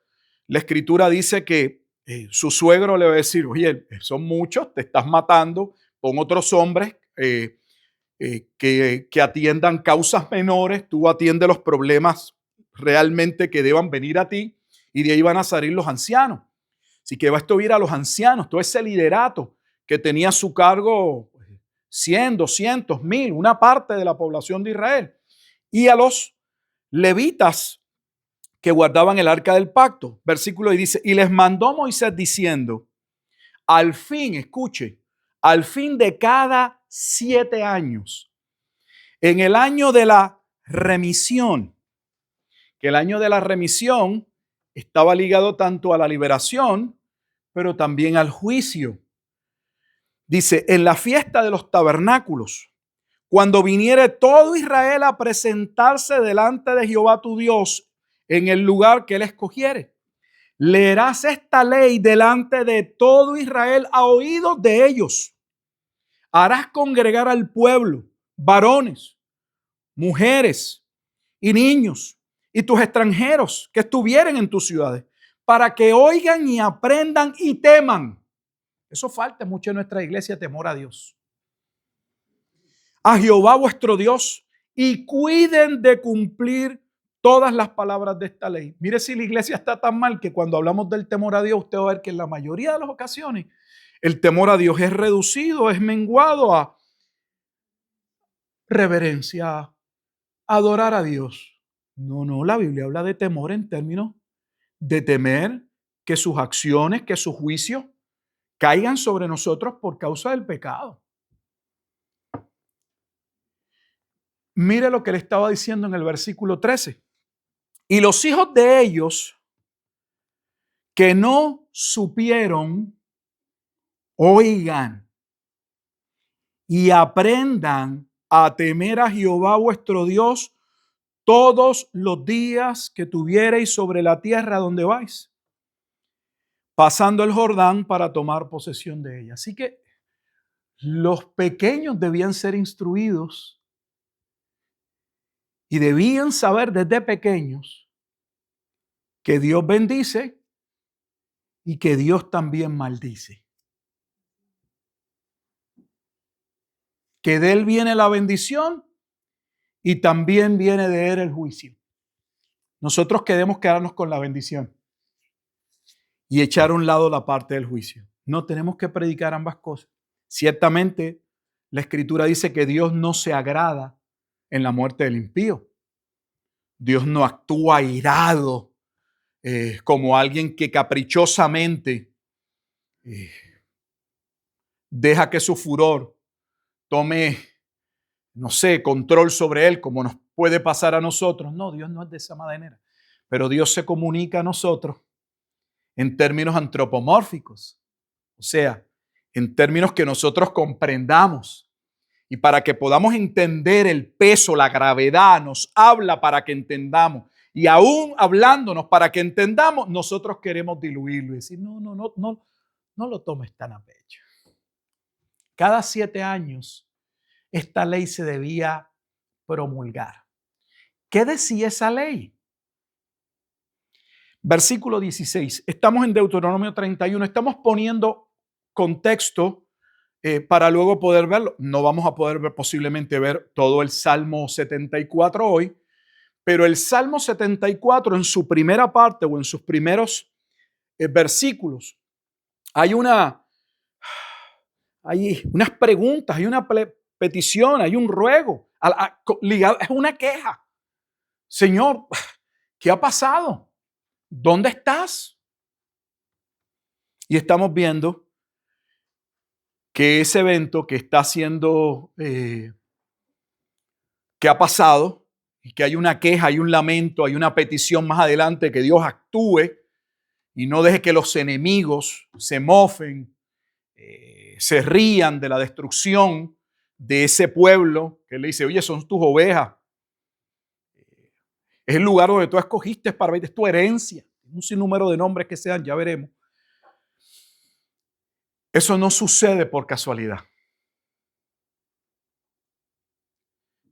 La escritura dice que su suegro le va a decir, oye, son muchos, te estás matando, pon otros hombres que atiendan causas menores, tú atiendes los problemas realmente que deban venir a ti y de ahí van a salir los ancianos. Así que va a estuviera a los ancianos, todo ese liderato que tenía a su cargo 100, 200, 1000, una parte de la población de Israel. Y a los levitas que guardaban el arca del pacto. Versículo y dice, y les mandó Moisés diciendo, al fin, escuche, al fin de cada 7 años, en el año de la remisión, que el año de la remisión estaba ligado tanto a la liberación, pero también al juicio. Dice, en la fiesta de los tabernáculos, cuando viniere todo Israel a presentarse delante de Jehová tu Dios en el lugar que él escogiere, leerás esta ley delante de todo Israel a oídos de ellos. Harás congregar al pueblo, varones, mujeres y niños, y tus extranjeros que estuvieren en tus ciudades, para que oigan y aprendan y teman. Eso falta mucho en nuestra iglesia, temor a Dios. A Jehová vuestro Dios, y cuiden de cumplir todas las palabras de esta ley. Mire si la iglesia está tan mal que cuando hablamos del temor a Dios, usted va a ver que en la mayoría de las ocasiones el temor a Dios es reducido, es menguado a reverencia, a adorar a Dios. No, la Biblia habla de temor en términos de temer que sus acciones, que sus juicios caigan sobre nosotros por causa del pecado. Mire lo que le estaba diciendo en el versículo 13. Y los hijos de ellos que no supieron, oigan y aprendan a temer a Jehová vuestro Dios todos los días que tuviereis sobre la tierra donde vais, pasando el Jordán para tomar posesión de ella. Así que los pequeños debían ser instruidos y debían saber desde pequeños que Dios bendice y que Dios también maldice. Que de Él viene la bendición y también viene de Él el juicio. Nosotros queremos quedarnos con la bendición y echar a un lado la parte del juicio. No, tenemos que predicar ambas cosas. Ciertamente, la Escritura dice que Dios no se agrada en la muerte del impío. Dios no actúa airado como alguien que caprichosamente deja que su furor tome, no sé, control sobre él, como nos puede pasar a nosotros. No, Dios no es de esa manera. Pero Dios se comunica a nosotros en términos antropomórficos, o sea, en términos que nosotros comprendamos. Y para que podamos entender el peso, la gravedad, nos habla para que entendamos. Y aún hablándonos para que entendamos, nosotros queremos diluirlo y decir, no lo tomes tan a pecho. Cada 7 años, esta ley se debía promulgar. ¿Qué decía esa ley? Versículo 16. Estamos en Deuteronomio 31. Estamos poniendo contexto para luego poder verlo. No vamos a poder posiblemente ver todo el Salmo 74 hoy, pero el Salmo 74 en su primera parte o en sus primeros versículos hay unas preguntas, hay una petición, hay un ruego, es una queja. Señor, ¿qué ha pasado? ¿Dónde estás? Y estamos viendo que ese evento que está siendo, que ha pasado, y que hay una queja, hay un lamento, hay una petición más adelante que Dios actúe y no deje que los enemigos se mofen, se rían de la destrucción de ese pueblo, que le dice, oye, son tus ovejas. Es el lugar donde tú escogiste para vivir, es tu herencia. Un sinnúmero de nombres que sean, ya veremos. Eso no sucede por casualidad.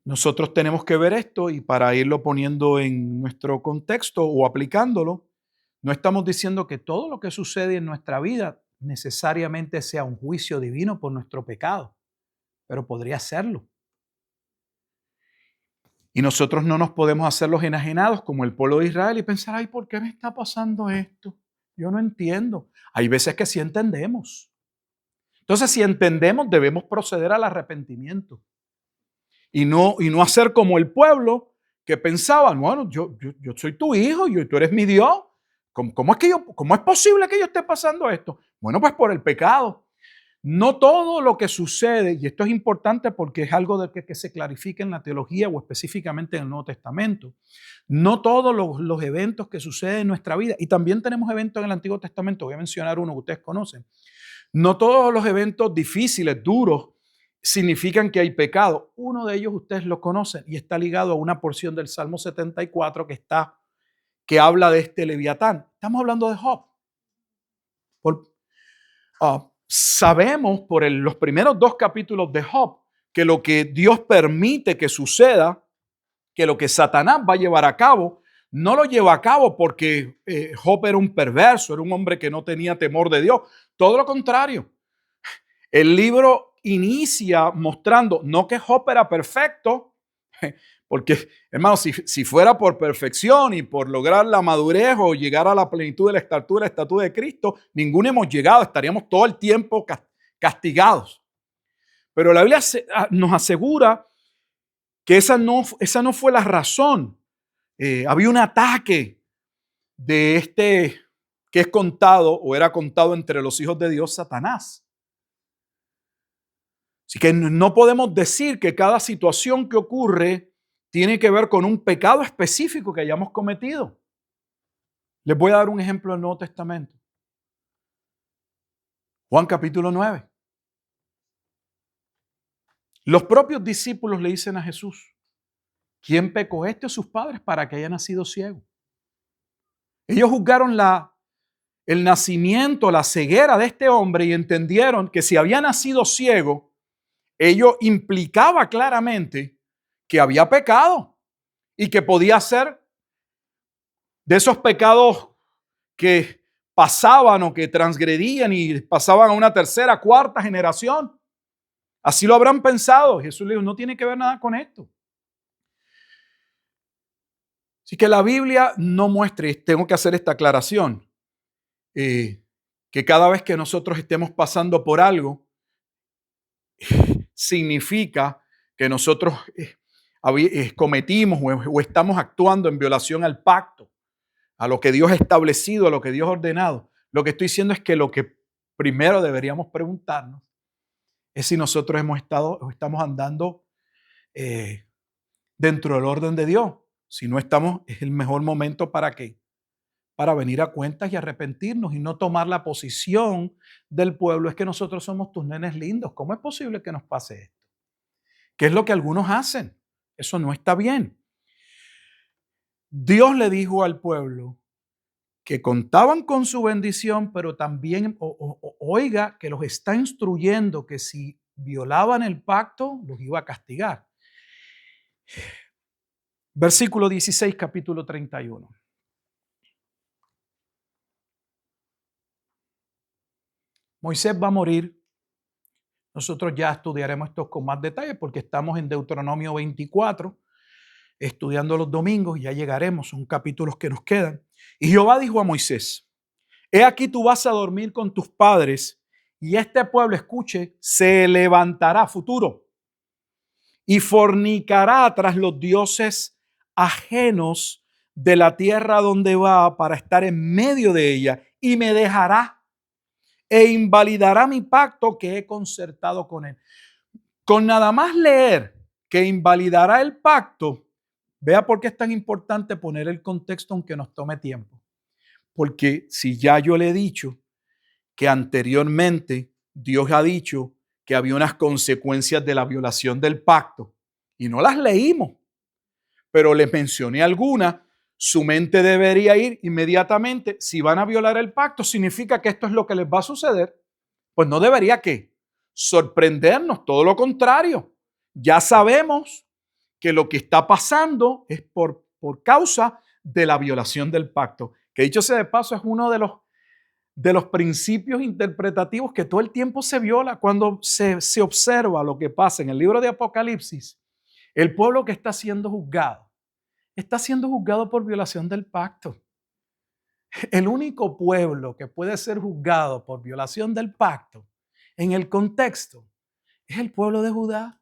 Nosotros tenemos que ver esto y para irlo poniendo en nuestro contexto o aplicándolo, no estamos diciendo que todo lo que sucede en nuestra vida necesariamente sea un juicio divino por nuestro pecado, pero podría serlo. Y nosotros no nos podemos hacer los enajenados como el pueblo de Israel y pensar, ay, ¿por qué me está pasando esto? Yo no entiendo. Hay veces que sí entendemos. Entonces, si entendemos, debemos proceder al arrepentimiento. Y no hacer como el pueblo que pensaba, bueno, yo soy tu hijo y tú eres mi Dios. ¿Cómo es posible que yo esté pasando esto? Bueno, pues por el pecado. No todo lo que sucede, y esto es importante porque es algo de que se clarifica en la teología o específicamente en el Nuevo Testamento, no todos los eventos que suceden en nuestra vida, y también tenemos eventos en el Antiguo Testamento, voy a mencionar uno que ustedes conocen, no todos los eventos difíciles, duros, significan que hay pecado. Uno de ellos ustedes lo conocen y está ligado a una porción del Salmo 74 que habla de este Leviatán. Estamos hablando de Job. Sabemos por los primeros 2 capítulos de Job que lo que Dios permite que suceda, que lo que Satanás va a llevar a cabo, no lo lleva a cabo porque Job era un perverso, era un hombre que no tenía temor de Dios. Todo lo contrario. El libro inicia mostrando no que Job era perfecto, Porque, hermano, si fuera por perfección y por lograr la madurez o llegar a la plenitud de la estatura de Cristo, ninguno hemos llegado, estaríamos todo el tiempo castigados. Pero la Biblia nos asegura que esa no fue la razón. Había un ataque de este que es contado o era contado entre los hijos de Dios, Satanás. Así que no podemos decir que cada situación que ocurre tiene que ver con un pecado específico que hayamos cometido. Les voy a dar un ejemplo del Nuevo Testamento. Juan capítulo 9. Los propios discípulos le dicen a Jesús: ¿quién pecó, este o sus padres, para que haya nacido ciego? Ellos juzgaron el nacimiento, la ceguera de este hombre y entendieron que si había nacido ciego, ello implicaba claramente que había pecado y que podía ser de esos pecados que pasaban o que transgredían y pasaban a una tercera, cuarta generación. Así lo habrán pensado. Jesús le dijo: no tiene que ver nada con esto. Así que la Biblia no muestra, y tengo que hacer esta aclaración, que cada vez que nosotros estemos pasando por algo, significa que nosotros cometimos o estamos actuando en violación al pacto, a lo que Dios ha establecido, a lo que Dios ha ordenado. Lo que estoy diciendo es que lo que primero deberíamos preguntarnos es si nosotros estamos andando dentro del orden de Dios. Si no estamos, es el mejor momento ¿para qué? Para venir a cuentas y arrepentirnos y no tomar la posición del pueblo. Es que nosotros somos tus nenes lindos. ¿Cómo es posible que nos pase esto? ¿Qué es lo que algunos hacen? Eso no está bien. Dios le dijo al pueblo que contaban con su bendición, pero también, oiga, que los está instruyendo que si violaban el pacto, los iba a castigar. Versículo 16, capítulo 31. Moisés va a morir. Nosotros ya estudiaremos esto con más detalle porque estamos en Deuteronomio 24, estudiando los domingos, ya llegaremos, son capítulos que nos quedan. Y Jehová dijo a Moisés: he aquí tú vas a dormir con tus padres y este pueblo, escuche, se levantará, futuro, y fornicará tras los dioses ajenos de la tierra donde va para estar en medio de ella y me dejará e invalidará mi pacto que he concertado con él. Con nada más leer que invalidará el pacto, vea por qué es tan importante poner el contexto aunque nos tome tiempo. Porque si ya yo le he dicho que anteriormente Dios ha dicho que había unas consecuencias de la violación del pacto y no las leímos, pero les mencioné algunas, su mente debería ir inmediatamente. Si van a violar el pacto, significa que esto es lo que les va a suceder. Pues no debería ¿qué? Sorprendernos, todo lo contrario. Ya sabemos que lo que está pasando es por causa de la violación del pacto. Que dicho sea de paso, es uno de los principios interpretativos que todo el tiempo se viola cuando se observa lo que pasa en el libro de Apocalipsis. El pueblo que está siendo juzgado por violación del pacto. El único pueblo que puede ser juzgado por violación del pacto en el contexto es el pueblo de Judá.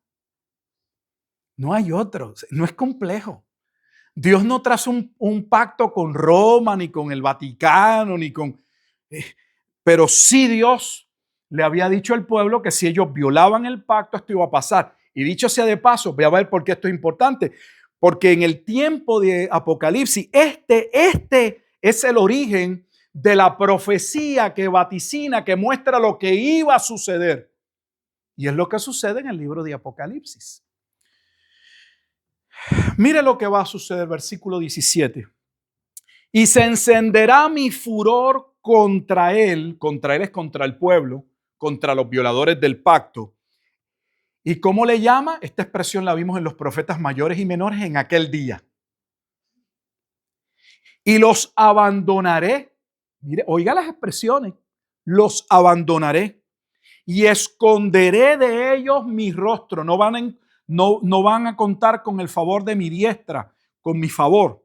No hay otro, no es complejo. Dios no trazó un pacto con Roma, ni con el Vaticano, ni con... pero sí Dios le había dicho al pueblo que si ellos violaban el pacto, esto iba a pasar. Y dicho sea de paso, voy a ver por qué esto es importante. Porque en el tiempo de Apocalipsis, este es el origen de la profecía que vaticina, que muestra lo que iba a suceder. Y es lo que sucede en el libro de Apocalipsis. Mire lo que va a suceder, versículo 17. Y se encenderá mi furor contra él es contra el pueblo, contra los violadores del pacto. ¿Y cómo le llama? Esta expresión la vimos en los profetas mayores y menores en aquel día. Y los abandonaré. Mire, oiga las expresiones. Los abandonaré y esconderé de ellos mi rostro. no van a contar con el favor de mi diestra, con mi favor.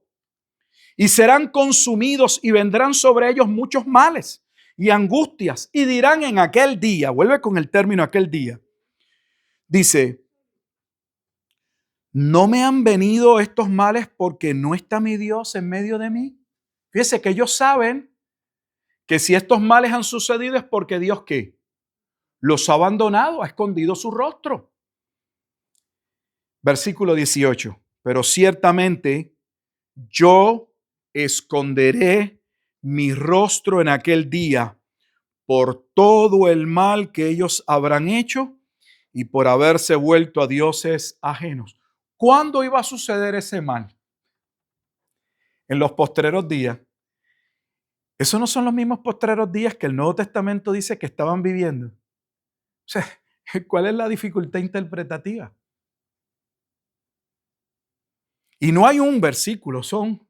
Y serán consumidos y vendrán sobre ellos muchos males y angustias y dirán en aquel día, vuelve con el término aquel día, dice, ¿no me han venido estos males porque no está mi Dios en medio de mí? Fíjense que ellos saben que si estos males han sucedido es porque Dios, ¿qué? Los ha abandonado, ha escondido su rostro. Versículo 18. Pero ciertamente yo esconderé mi rostro en aquel día por todo el mal que ellos habrán hecho y por haberse vuelto a dioses ajenos. ¿Cuándo iba a suceder ese mal? En los postreros días. Esos no son los mismos postreros días que el Nuevo Testamento dice que estaban viviendo. O sea, ¿cuál es la dificultad interpretativa? Y no hay un versículo, son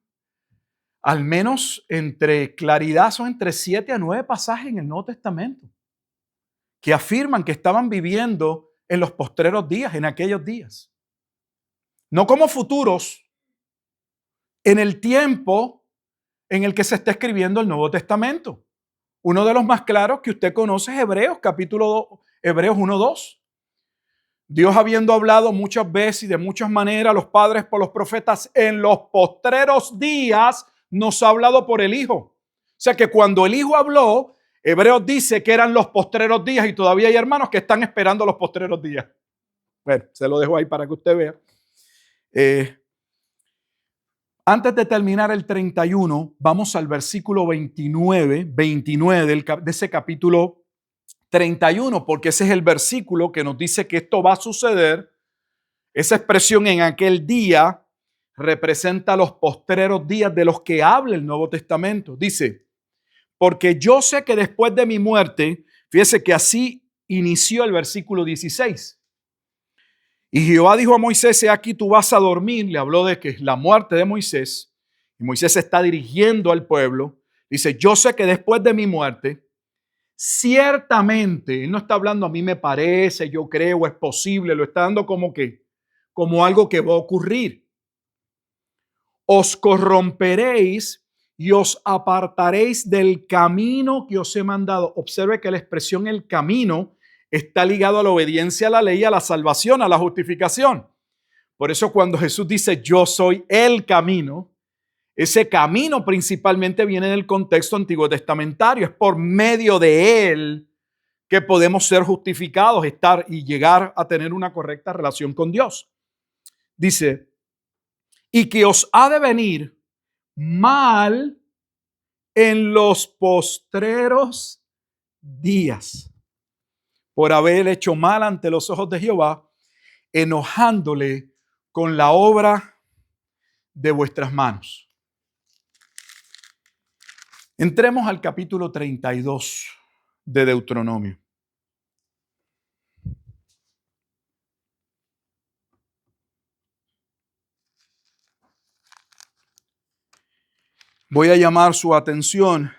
al menos entre claridad, son entre 7 a 9 pasajes en el Nuevo Testamento que afirman que estaban viviendo en los postreros días, en aquellos días. No como futuros, en el tiempo en el que se está escribiendo el Nuevo Testamento. Uno de los más claros que usted conoce es Hebreos, Hebreos 1:2. Dios, habiendo hablado muchas veces y de muchas maneras a los padres por los profetas, en los postreros días nos ha hablado por el Hijo. O sea que cuando el Hijo habló, Hebreos dice que eran los postreros días y todavía hay hermanos que están esperando los postreros días. Bueno, se lo dejo ahí para que usted vea. Antes de terminar el 31, vamos al versículo 29 de ese capítulo 31, porque ese es el versículo que nos dice que esto va a suceder. Esa expresión en aquel día representa los postreros días de los que habla el Nuevo Testamento. Dice, porque yo sé que después de mi muerte, fíjese que así inició el versículo 16. Y Jehová dijo a Moisés, he aquí tú vas a dormir. Le habló de que la muerte de Moisés. Y Moisés se está dirigiendo al pueblo. Dice, yo sé que después de mi muerte, ciertamente, él no está hablando a mí me parece, yo creo, es posible, lo está dando como que, como algo que va a ocurrir. Os corromperéis y os apartaréis del camino que os he mandado. Observe que la expresión el camino está ligado a la obediencia a la ley, a la salvación, a la justificación. Por eso cuando Jesús dice yo soy el camino, ese camino principalmente viene del contexto antiguo testamentario. Es por medio de él que podemos ser justificados, estar y llegar a tener una correcta relación con Dios. Dice, y que os ha de venir mal en los postreros días, por haber hecho mal ante los ojos de Jehová, enojándole con la obra de vuestras manos. Entremos al capítulo 32 de Deuteronomio. Voy a llamar su atención.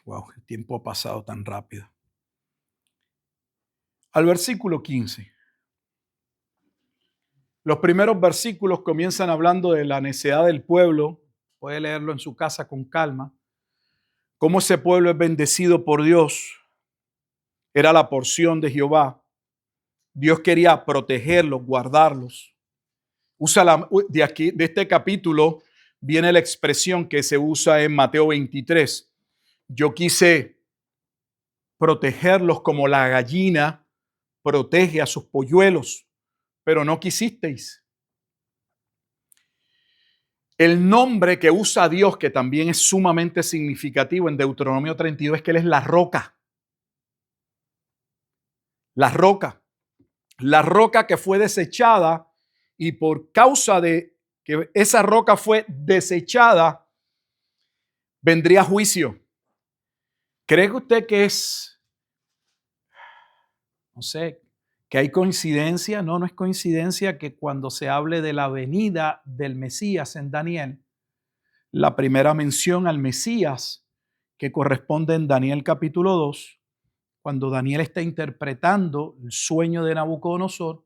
Wow, el tiempo ha pasado tan rápido. Al versículo 15. Los primeros versículos comienzan hablando de la necedad del pueblo. Puede leerlo en su casa con calma. Cómo ese pueblo es bendecido por Dios. Era la porción de Jehová. Dios quería protegerlos, guardarlos. De este capítulo viene la expresión que se usa en Mateo 23. Yo quise protegerlos como la gallina protege a sus polluelos, pero no quisisteis. El nombre que usa Dios, que también es sumamente significativo en Deuteronomio 32, es que Él es la roca. La roca. La roca que fue desechada, y por causa de que esa roca fue desechada, vendría juicio. ¿Cree usted que no sé, que hay coincidencia? No, no es coincidencia que cuando se hable de la venida del Mesías en Daniel, la primera mención al Mesías que corresponde en Daniel capítulo 2 cuando Daniel está interpretando el sueño de Nabucodonosor,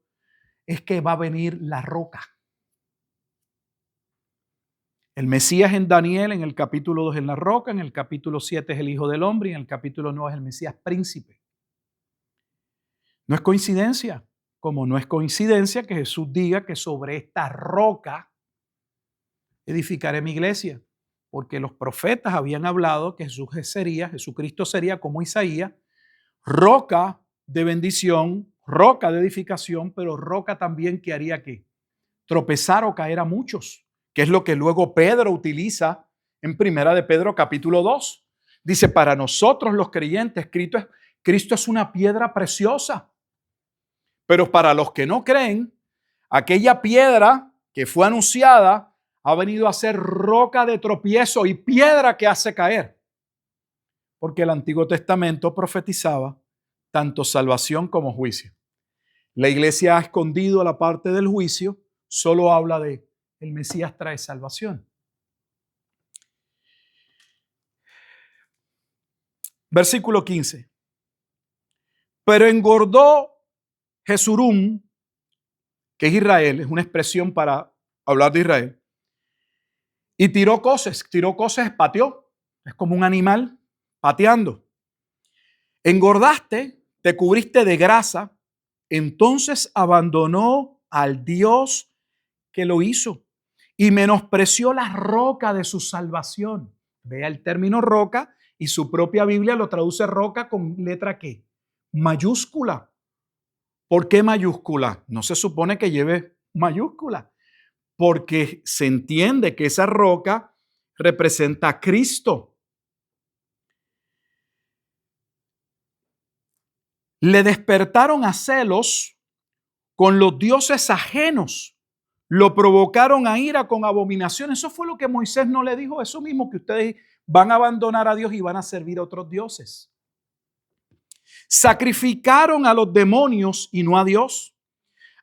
es que va a venir la roca. El Mesías en Daniel, en el capítulo 2 es la roca, en el capítulo 7 es el Hijo del Hombre y en el capítulo 9 es el Mesías príncipe. No es coincidencia, como no es coincidencia que Jesús diga que sobre esta roca edificaré mi iglesia, porque los profetas habían hablado que Jesucristo sería como Isaías, roca de bendición, roca de edificación, pero roca también que haría que tropezar o caer a muchos, que es lo que luego Pedro utiliza en Primera de Pedro capítulo 2. Dice, para nosotros los creyentes, Cristo es una piedra preciosa, pero para los que no creen, aquella piedra que fue anunciada ha venido a ser roca de tropiezo y piedra que hace caer. Porque el Antiguo Testamento profetizaba tanto salvación como juicio. La iglesia ha escondido la parte del juicio, solo habla de el Mesías trae salvación. Versículo 15. Pero engordó Jesurum, que es Israel, es una expresión para hablar de Israel, y tiró cosas, pateó, es como un animal pateando. Engordaste, te cubriste de grasa, entonces abandonó al Dios que lo hizo y menospreció la roca de su salvación. Vea el término roca y su propia Biblia lo traduce roca con letra ¿qué? Mayúscula. ¿Por qué mayúscula? No se supone que lleve mayúscula, porque se entiende que esa roca representa a Cristo. Le despertaron a celos con los dioses ajenos, lo provocaron a ira con abominación. Eso fue lo que Moisés no le dijo, eso mismo, que ustedes van a abandonar a Dios y van a servir a otros dioses. Sacrificaron a los demonios y no a Dios,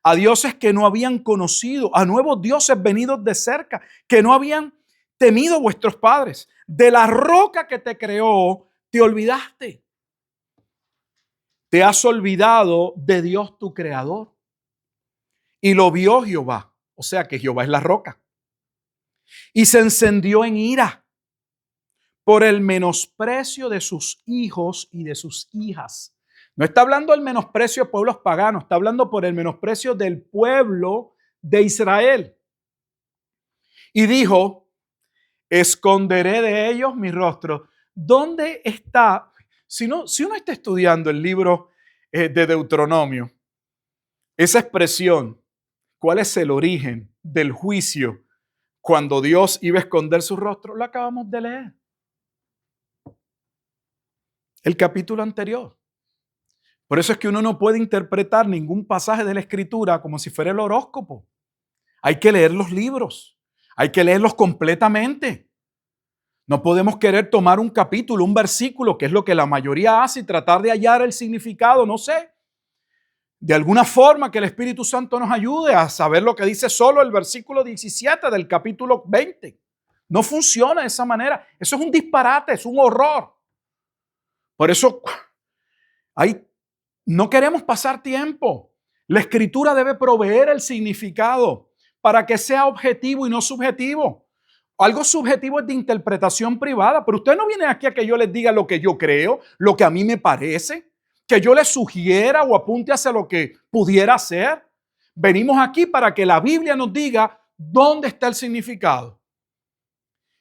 a dioses que no habían conocido, a nuevos dioses venidos de cerca, que no habían temido vuestros padres. De la roca que te creó, te olvidaste. Te has olvidado de Dios tu creador. Y lo vio Jehová, o sea que Jehová es la roca. Y se encendió en ira por el menosprecio de sus hijos y de sus hijas. No está hablando del menosprecio de pueblos paganos, está hablando por el menosprecio del pueblo de Israel. Y dijo, esconderé de ellos mi rostro. ¿Dónde está? Si uno está estudiando el libro de Deuteronomio, esa expresión, ¿cuál es el origen del juicio cuando Dios iba a esconder su rostro? Lo acabamos de leer. El capítulo anterior. Por eso es que uno no puede interpretar ningún pasaje de la Escritura como si fuera el horóscopo. Hay que leer los libros. Hay que leerlos completamente. No podemos querer tomar un capítulo, un versículo, que es lo que la mayoría hace, y tratar de hallar el significado, no sé. De alguna forma que el Espíritu Santo nos ayude a saber lo que dice solo el versículo 17 del capítulo 20. No funciona de esa manera. Eso es un disparate, es un horror. Por eso no queremos pasar tiempo. La Escritura debe proveer el significado para que sea objetivo y no subjetivo. Algo subjetivo es de interpretación privada, pero usted no viene aquí a que yo les diga lo que yo creo, lo que a mí me parece, que yo les sugiera o apunte hacia lo que pudiera ser. Venimos aquí para que la Biblia nos diga dónde está el significado.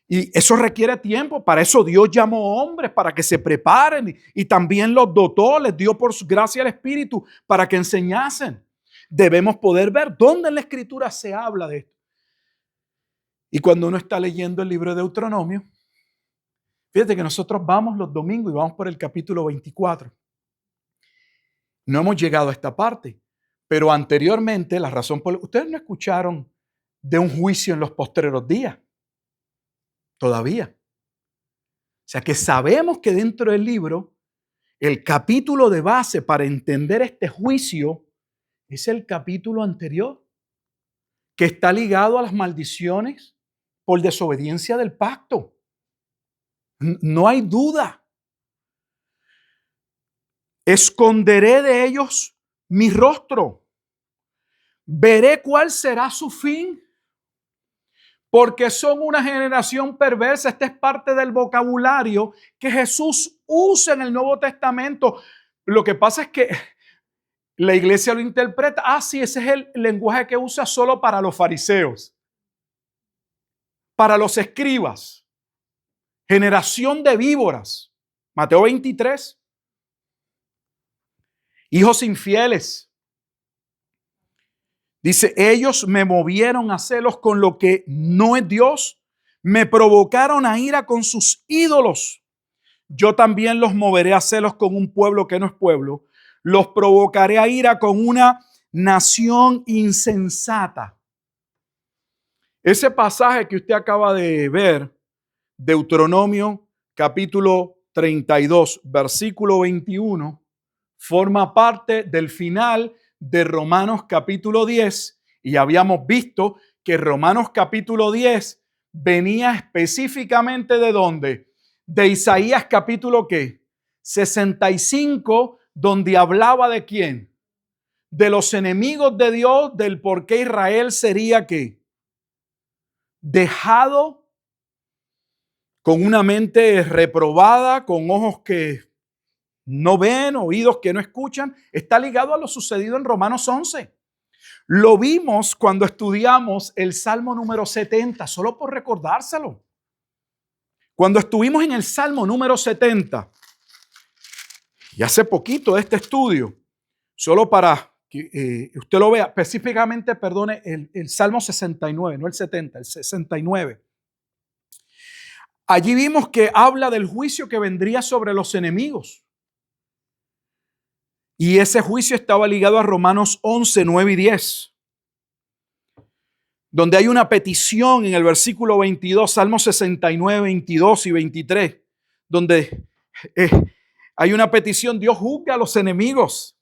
Y eso requiere tiempo. Para eso Dios llamó hombres para que se preparen y también los dotó, les dio por su gracia al Espíritu para que enseñasen. Debemos poder ver dónde en la Escritura se habla de esto. Y cuando uno está leyendo el libro de Deuteronomio, fíjate que nosotros vamos los domingos y vamos por el capítulo 24. No hemos llegado a esta parte, pero anteriormente la razón por... Ustedes no escucharon de un juicio en los postreros días. Todavía. O sea que sabemos que dentro del libro, el capítulo de base para entender este juicio es el capítulo anterior, que está ligado a las maldiciones por desobediencia del pacto. No hay duda. esconderé de ellos mi rostro. Veré cuál será su fin, porque son una generación perversa. Este es parte del vocabulario que Jesús usa en el Nuevo Testamento. Lo que pasa es que la iglesia lo interpreta. Sí, ese es el lenguaje que usa solo para los fariseos, para los escribas. Generación de víboras. Mateo 23. Hijos infieles. Dice, ellos me movieron a celos con lo que no es Dios. Me provocaron a ira con sus ídolos. Yo también los moveré a celos con un pueblo que no es pueblo. Los provocaré a ira con una nación insensata. Ese pasaje que usted acaba de ver, Deuteronomio capítulo 32, versículo 21, forma parte del final de Romanos capítulo 10, y habíamos visto que Romanos capítulo 10 venía específicamente ¿de dónde? De Isaías capítulo ¿qué? 65, donde hablaba ¿de quién? De los enemigos de Dios, del por qué Israel sería ¿qué? Dejado con una mente reprobada, con ojos que no ven, oídos que no escuchan. Está ligado a lo sucedido en Romanos 11. Lo vimos cuando estudiamos el Salmo número 70, solo por recordárselo. Cuando estuvimos en el Salmo número 70, y hace poquito de este estudio, solo para que usted lo vea, específicamente, perdone, el Salmo 69, no el 70, el 69. Allí vimos que habla del juicio que vendría sobre los enemigos. Y ese juicio estaba ligado a Romanos 11, 9 y 10. Donde hay una petición en el versículo 22, Salmo 69, 22 y 23, donde hay una petición: Dios juzga a los enemigos.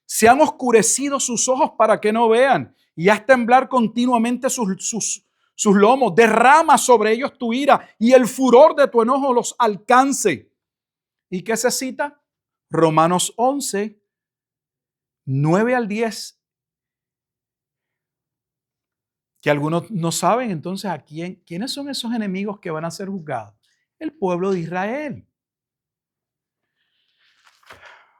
Se han oscurecido sus ojos para que no vean, y haz temblar continuamente sus lomos. Derrama sobre ellos tu ira, y el furor de tu enojo los alcance. ¿Y qué se cita? Romanos 11, 9 al 10. Que algunos no saben entonces quiénes son esos enemigos que van a ser juzgados. El pueblo de Israel.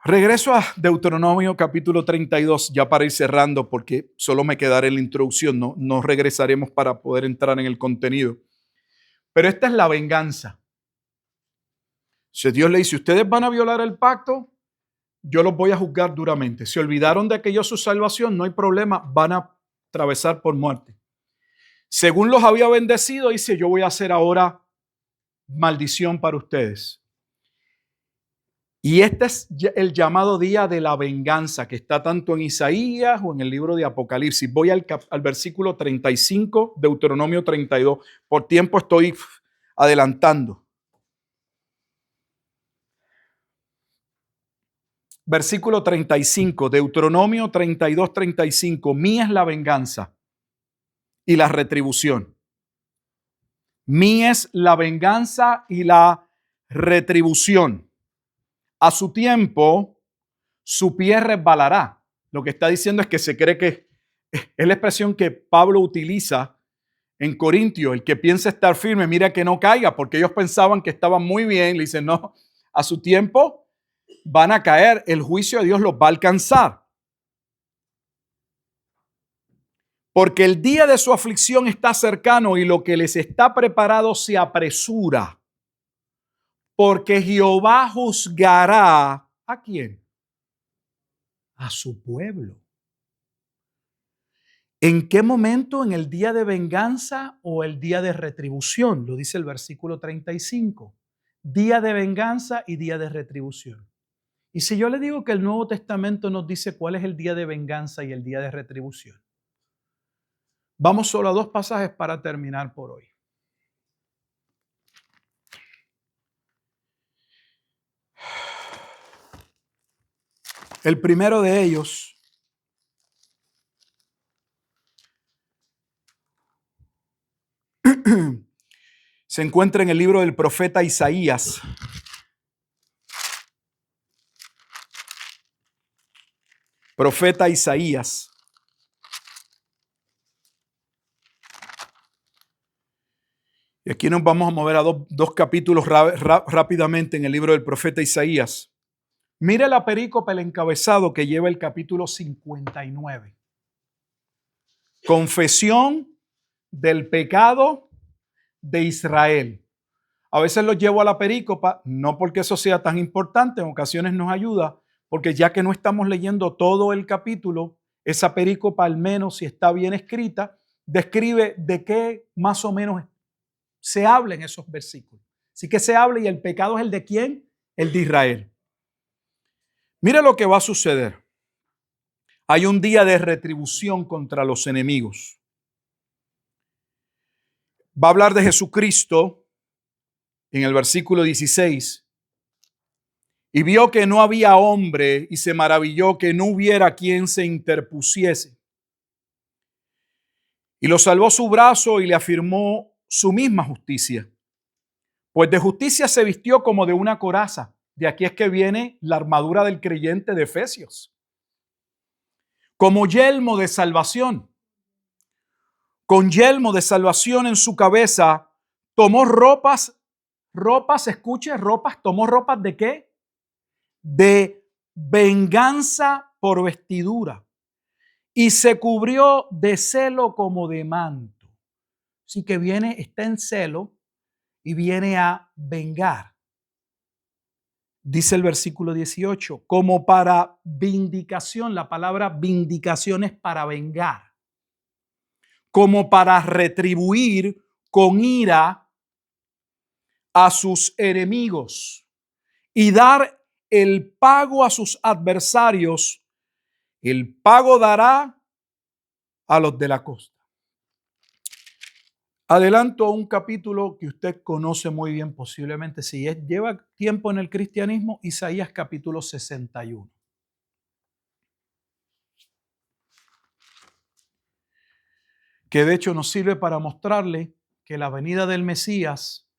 Regreso a Deuteronomio capítulo 32, ya para ir cerrando, porque solo me quedará en la introducción, no regresaremos para poder entrar en el contenido. Pero esta es la venganza. Si Dios le dice, ustedes van a violar el pacto, yo los voy a juzgar duramente. Se olvidaron de aquello su salvación, no hay problema, van a atravesar por muerte. Según los había bendecido, dice, yo voy a hacer ahora maldición para ustedes. Y este es el llamado día de la venganza, que está tanto en Isaías o en el libro de Apocalipsis. Voy al versículo 35, Deuteronomio 32. Por tiempo estoy adelantando. Versículo 35, Deuteronomio 32, 35. Mía es la venganza y la retribución. Mía es la venganza y la retribución. A su tiempo, su pie resbalará. Lo que está diciendo es que se cree que es la expresión que Pablo utiliza en Corintios. El que piensa estar firme, mira que no caiga, porque ellos pensaban que estaban muy bien. Le dicen, no, a su tiempo van a caer. El juicio de Dios los va a alcanzar. Porque el día de su aflicción está cercano y lo que les está preparado se apresura. Porque Jehová juzgará ¿a quién? A su pueblo. ¿En qué momento? ¿En el día de venganza o el día de retribución? Lo dice el versículo 35. Día de venganza y día de retribución. Y si yo le digo que el Nuevo Testamento nos dice cuál es el día de venganza y el día de retribución. Vamos solo a dos pasajes para terminar por hoy. El primero de ellos se encuentra en el libro del profeta Isaías. profeta Isaías. Y aquí nos vamos a mover a dos capítulos rápidamente en el libro del profeta Isaías. Mire la perícope, el encabezado que lleva el capítulo 59. Confesión del pecado de Israel. A veces lo llevo a la perícopa, no porque eso sea tan importante, en ocasiones nos ayuda, porque ya que no estamos leyendo todo el capítulo, esa perícopa, al menos si está bien escrita, describe de qué más o menos se habla en esos versículos. Así que se habla, y el pecado es el de ¿quién? El de Israel. Mire lo que va a suceder. Hay un día de retribución contra los enemigos. Va a hablar de Jesucristo en el versículo 16. Y vio que no había hombre y se maravilló que no hubiera quien se interpusiese. Y lo salvó su brazo y le afirmó su misma justicia. Pues de justicia se vistió como de una coraza. De aquí es que viene la armadura del creyente de Efesios. Como yelmo de salvación. Con yelmo de salvación en su cabeza, tomó ropas, escuche, tomó ropas ¿de qué? De venganza por vestidura. Y se cubrió de celo como de manto. Así que está en celo y viene a vengar. Dice el versículo 18, como para vindicación, la palabra vindicación es para vengar, como para retribuir con ira a sus enemigos y dar el pago a sus adversarios. El pago dará a los de la costa. Adelanto a un capítulo que usted conoce muy bien, posiblemente si lleva tiempo en el cristianismo, Isaías capítulo 61. Que de hecho nos sirve para mostrarle que la venida del Mesías,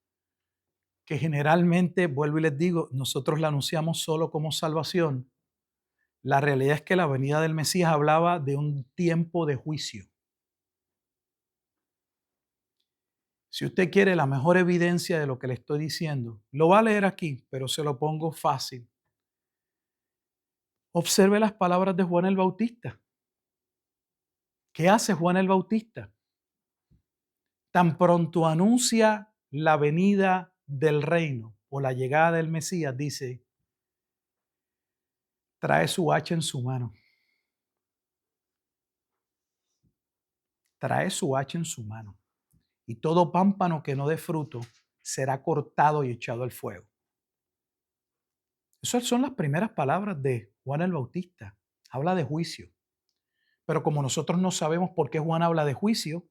que generalmente, vuelvo y les digo, nosotros la anunciamos solo como salvación, la realidad es que la venida del Mesías hablaba de un tiempo de juicio. Si usted quiere la mejor evidencia de lo que le estoy diciendo, lo va a leer aquí, pero se lo pongo fácil. Observe las palabras de Juan el Bautista. ¿Qué hace Juan el Bautista? Tan pronto anuncia la venida del reino o la llegada del Mesías, dice, trae su hacha en su mano. Trae su hacha en su mano. Y todo pámpano que no dé fruto será cortado y echado al fuego. Esas son las primeras palabras de Juan el Bautista. Habla de juicio. Pero como nosotros no sabemos por qué Juan habla de juicio,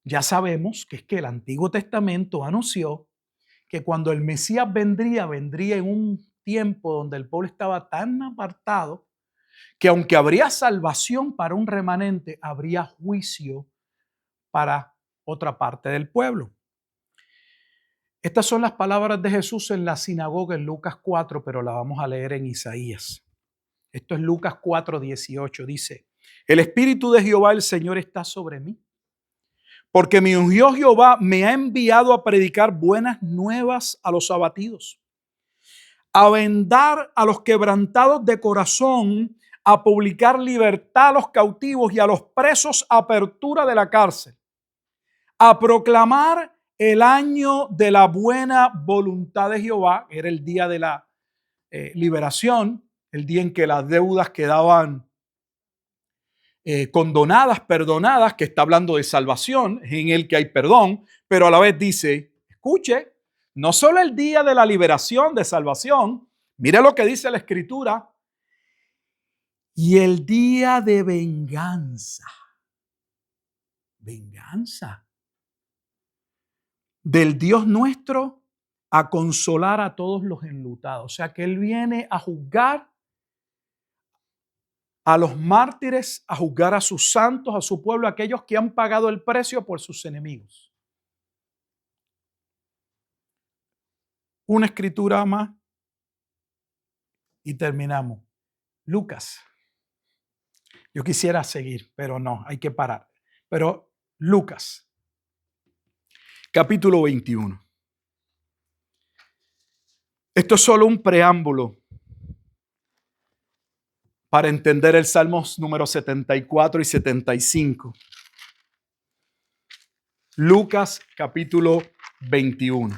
ya sabemos que es que el Antiguo Testamento anunció que cuando el Mesías vendría en un tiempo donde el pueblo estaba tan apartado que aunque habría salvación para un remanente, habría juicio para otra parte del pueblo. Estas son las palabras de Jesús en la sinagoga en Lucas 4, pero la vamos a leer en Isaías. Esto es Lucas 4, 18. Dice, el Espíritu de Jehová el Señor está sobre mí, porque me ungió Jehová, me ha enviado a predicar buenas nuevas a los abatidos, a vendar a los quebrantados de corazón, a publicar libertad a los cautivos y a los presos apertura de la cárcel, a proclamar el año de la buena voluntad de Jehová. Era el día de la liberación, el día en que las deudas quedaban condonadas, perdonadas, que está hablando de salvación, en el que hay perdón, pero a la vez dice, escuche, no solo el día de la liberación, de salvación, mire lo que dice la Escritura, y el día de venganza, venganza del Dios nuestro a consolar a todos los enlutados. O sea que Él viene a juzgar a los mártires, a juzgar a sus santos, a su pueblo, a aquellos que han pagado el precio por sus enemigos. Una escritura más y terminamos. Lucas. Yo quisiera seguir, pero no, hay que parar. Pero Lucas, capítulo 21. Esto es solo un preámbulo para entender el Salmos número 74 y 75. Lucas capítulo 21.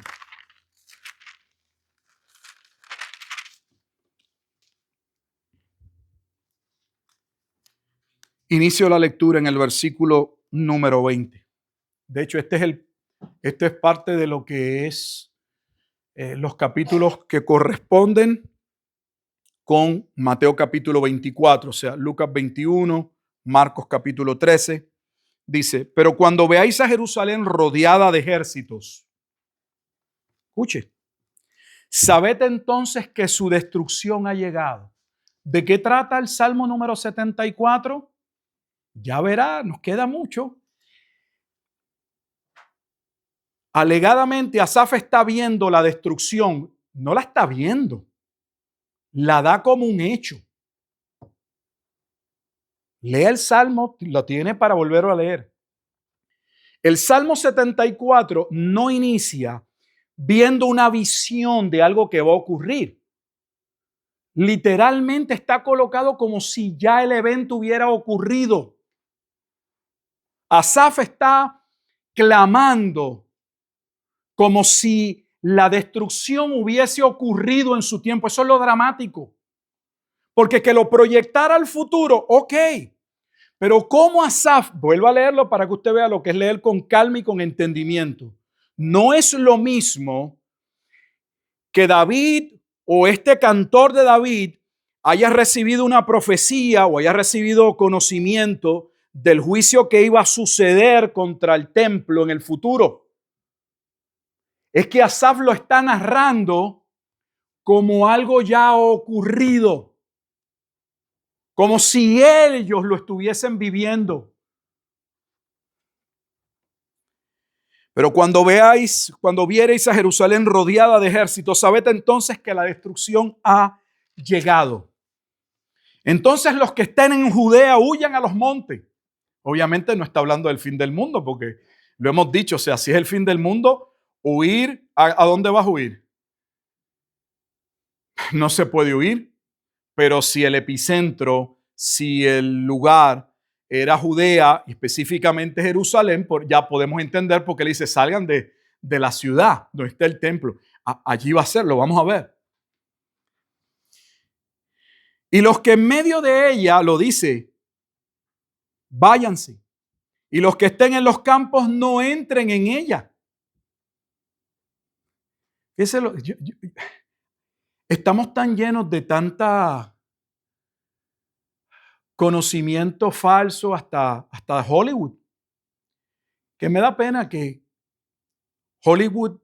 Inicio la lectura en el versículo número 20. De hecho, esto es parte de lo que es los capítulos que corresponden con Mateo capítulo 24, o sea, Lucas 21, Marcos capítulo 13. Dice, pero cuando veáis a Jerusalén rodeada de ejércitos, escuche, sabed entonces que su destrucción ha llegado. ¿De qué trata el Salmo número 74? Ya verá, nos queda mucho. Alegadamente, Asaf está viendo la destrucción, no la está viendo, la da como un hecho. Lea el Salmo, lo tiene para volverlo a leer. El Salmo 74 no inicia viendo una visión de algo que va a ocurrir. Literalmente está colocado como si ya el evento hubiera ocurrido. Asaf está clamando como si la destrucción hubiese ocurrido en su tiempo. Eso es lo dramático. Porque que lo proyectara al futuro, ok. Pero como Asaf, vuelvo a leerlo para que usted vea lo que es leer con calma y con entendimiento. No es lo mismo que David o este cantor de David haya recibido una profecía o haya recibido conocimiento del juicio que iba a suceder contra el templo en el futuro. Es que Asaf lo está narrando como algo ya ocurrido, como si ellos lo estuviesen viviendo. Pero cuando viereis a Jerusalén rodeada de ejércitos, sabed entonces que la destrucción ha llegado. Entonces los que estén en Judea huyan a los montes. Obviamente no está hablando del fin del mundo, porque lo hemos dicho, o sea, si es el fin del mundo, huir, ¿a dónde vas a huir? No se puede huir, pero si el epicentro, si el lugar era Judea, específicamente Jerusalén, ya podemos entender por qué le dice salgan de la ciudad donde está el templo. Allí va a ser, lo vamos a ver. Y los que en medio de ella, lo dice, váyanse. Y los que estén en los campos no entren en ella. Estamos tan llenos de tanta conocimiento falso hasta Hollywood, que me da pena que Hollywood,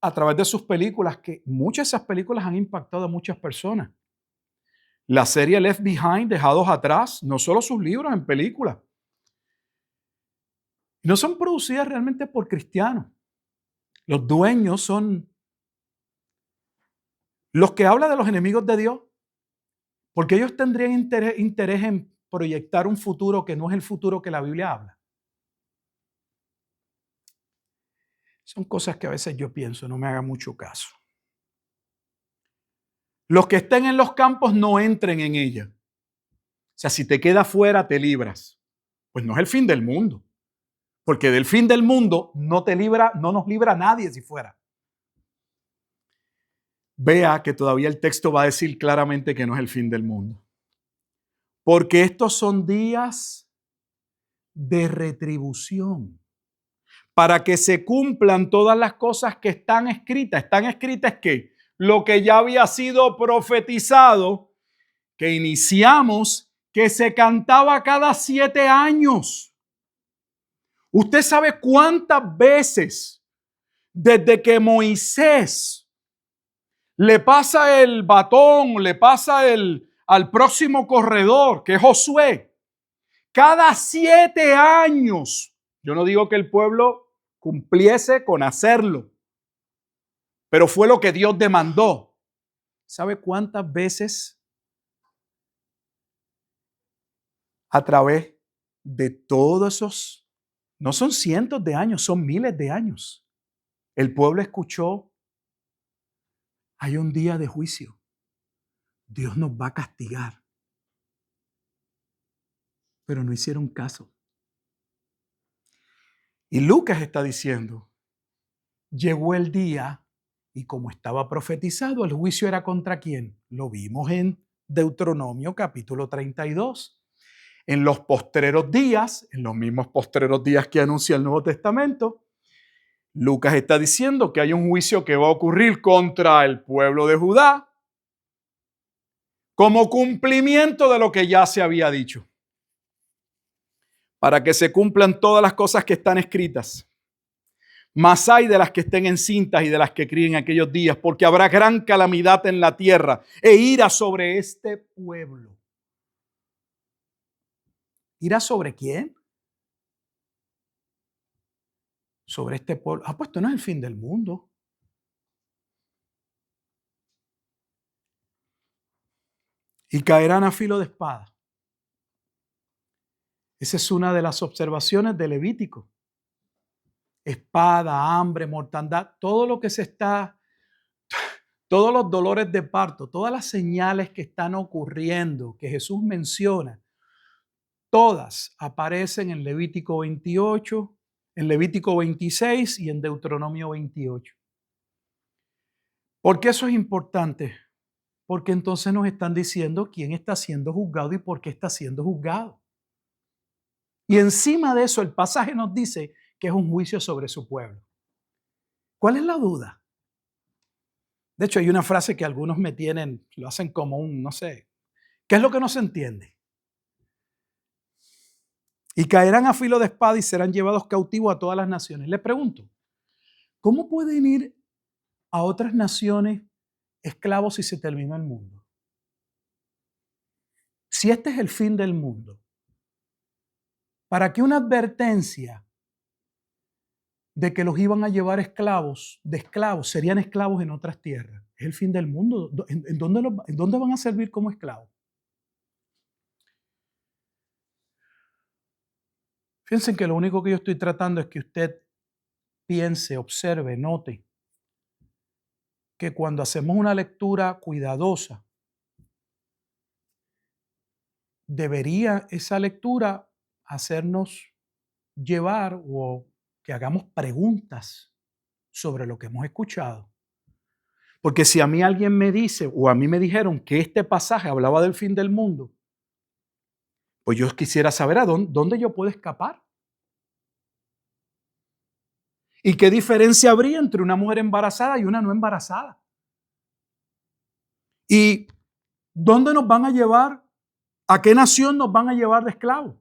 a través de sus películas, que muchas de esas películas han impactado a muchas personas. La serie Left Behind, Dejados Atrás, no solo sus libros en películas, no son producidas realmente por cristianos. Los dueños son los que hablan de los enemigos de Dios, porque ellos tendrían interés en proyectar un futuro que no es el futuro que la Biblia habla. Son cosas que a veces yo pienso, no me haga mucho caso. Los que estén en los campos no entren en ella. O sea, si te quedas fuera, te libras. Pues no es el fin del mundo. Porque del fin del mundo no nos libra nadie si fuera. Vea que todavía el texto va a decir claramente que no es el fin del mundo. Porque estos son días de retribución. Para que se cumplan todas las cosas que están escritas. Están escritas que lo que ya había sido profetizado, que iniciamos, que se cantaba cada 7 años. ¿Usted sabe cuántas veces desde que Moisés le pasa el batón, le pasa al próximo corredor, que es Josué, cada 7 años? Yo no digo que el pueblo cumpliese con hacerlo, pero fue lo que Dios demandó. ¿Sabe cuántas veces a través de todos esos, no son cientos de años, son miles de años. El pueblo escuchó, hay un día de juicio. Dios nos va a castigar. Pero no hicieron caso. Y Lucas está diciendo, llegó el día y como estaba profetizado, el juicio era contra quién. Lo vimos en Deuteronomio capítulo 32. En los postreros días, en los mismos postreros días que anuncia el Nuevo Testamento, Lucas está diciendo que hay un juicio que va a ocurrir contra el pueblo de Judá como cumplimiento de lo que ya se había dicho, para que se cumplan todas las cosas que están escritas. Mas hay de las que estén encintas y de las que críen aquellos días, porque habrá gran calamidad en la tierra e ira sobre este pueblo. ¿Ira sobre quién? Sobre este pueblo. Pues esto no es el fin del mundo. Y caerán a filo de espada. Esa es una de las observaciones de Levítico. Espada, hambre, mortandad, todo lo que se está, todos los dolores de parto, todas las señales que están ocurriendo, que Jesús menciona, todas aparecen en Levítico 28, en Levítico 26 y en Deuteronomio 28. ¿Por qué eso es importante? Porque entonces nos están diciendo quién está siendo juzgado y por qué está siendo juzgado. Y encima de eso, el pasaje nos dice que es un juicio sobre su pueblo. ¿Cuál es la duda? De hecho, hay una frase que algunos me tienen, lo hacen como un, no sé, ¿qué es lo que no se entiende? Y caerán a filo de espada y serán llevados cautivos a todas las naciones. Le pregunto, ¿cómo pueden ir a otras naciones esclavos si se termina el mundo? Si este es el fin del mundo, ¿para qué una advertencia de que los iban a llevar esclavos, de esclavos, serían esclavos en otras tierras? Es el fin del mundo. ¿En dónde van a servir como esclavos? Fíjense que lo único que yo estoy tratando es que usted piense, observe, note que cuando hacemos una lectura cuidadosa, debería esa lectura hacernos llevar o que hagamos preguntas sobre lo que hemos escuchado. Porque si a mí alguien me dice o a mí me dijeron que este pasaje hablaba del fin del mundo, pues yo quisiera saber a dónde yo puedo escapar. ¿Y qué diferencia habría entre una mujer embarazada y una no embarazada? ¿Y dónde nos van a llevar? ¿A qué nación nos van a llevar de esclavos?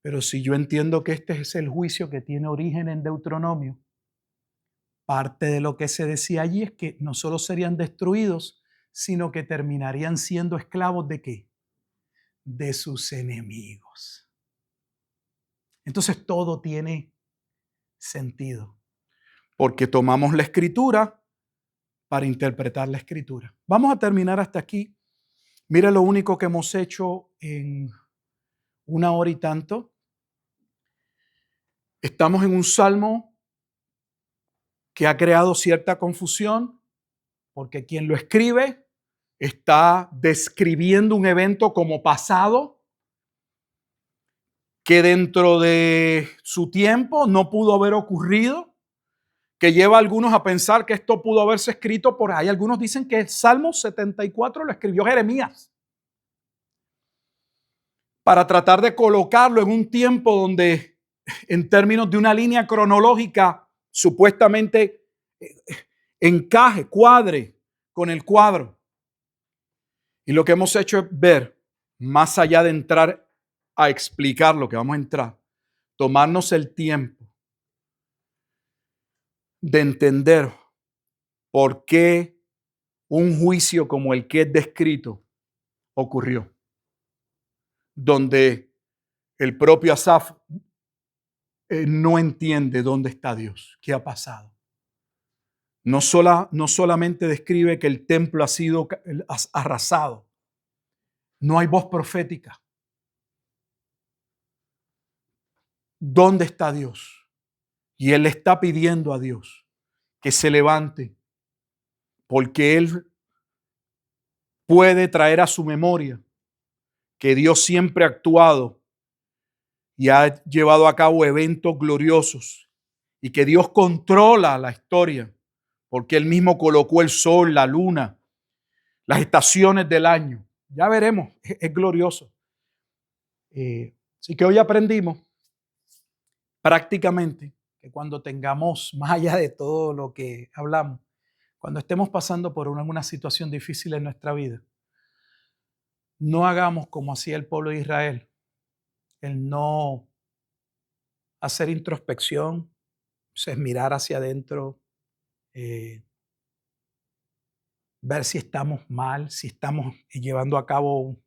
Pero si yo entiendo que este es el juicio que tiene origen en Deuteronomio, parte de lo que se decía allí es que no solo serían destruidos, sino que terminarían siendo esclavos ¿de qué? De sus enemigos. Entonces todo tiene sentido, porque tomamos la escritura para interpretar la escritura. Vamos a terminar hasta aquí. Mira lo único que hemos hecho en 1 hora y tanto. Estamos en un salmo que ha creado cierta confusión, porque quien lo escribe está describiendo un evento como pasado, que dentro de su tiempo no pudo haber ocurrido, que lleva a algunos a pensar que esto pudo haberse escrito por ahí. Algunos dicen que el Salmo 74 lo escribió Jeremías para tratar de colocarlo en un tiempo donde, en términos de una línea cronológica, supuestamente encaje, cuadre con el cuadro. Y lo que hemos hecho es ver, más allá de entrar a explicar lo que vamos a entrar, tomarnos el tiempo de entender por qué un juicio como el que es descrito ocurrió, donde el propio Asaf no entiende dónde está Dios, qué ha pasado. no solamente describe que el templo ha sido arrasado, no hay voz profética. ¿Dónde está Dios? Y él le está pidiendo a Dios que se levante, porque él puede traer a su memoria que Dios siempre ha actuado y ha llevado a cabo eventos gloriosos y que Dios controla la historia, porque él mismo colocó el sol, la luna, las estaciones del año. Ya veremos, es glorioso. Así que hoy aprendimos prácticamente que cuando tengamos, más allá de todo lo que hablamos, cuando estemos pasando por alguna situación difícil en nuestra vida, no hagamos como hacía el pueblo de Israel, el no hacer introspección, es mirar hacia adentro, ver si estamos mal, si estamos llevando a cabo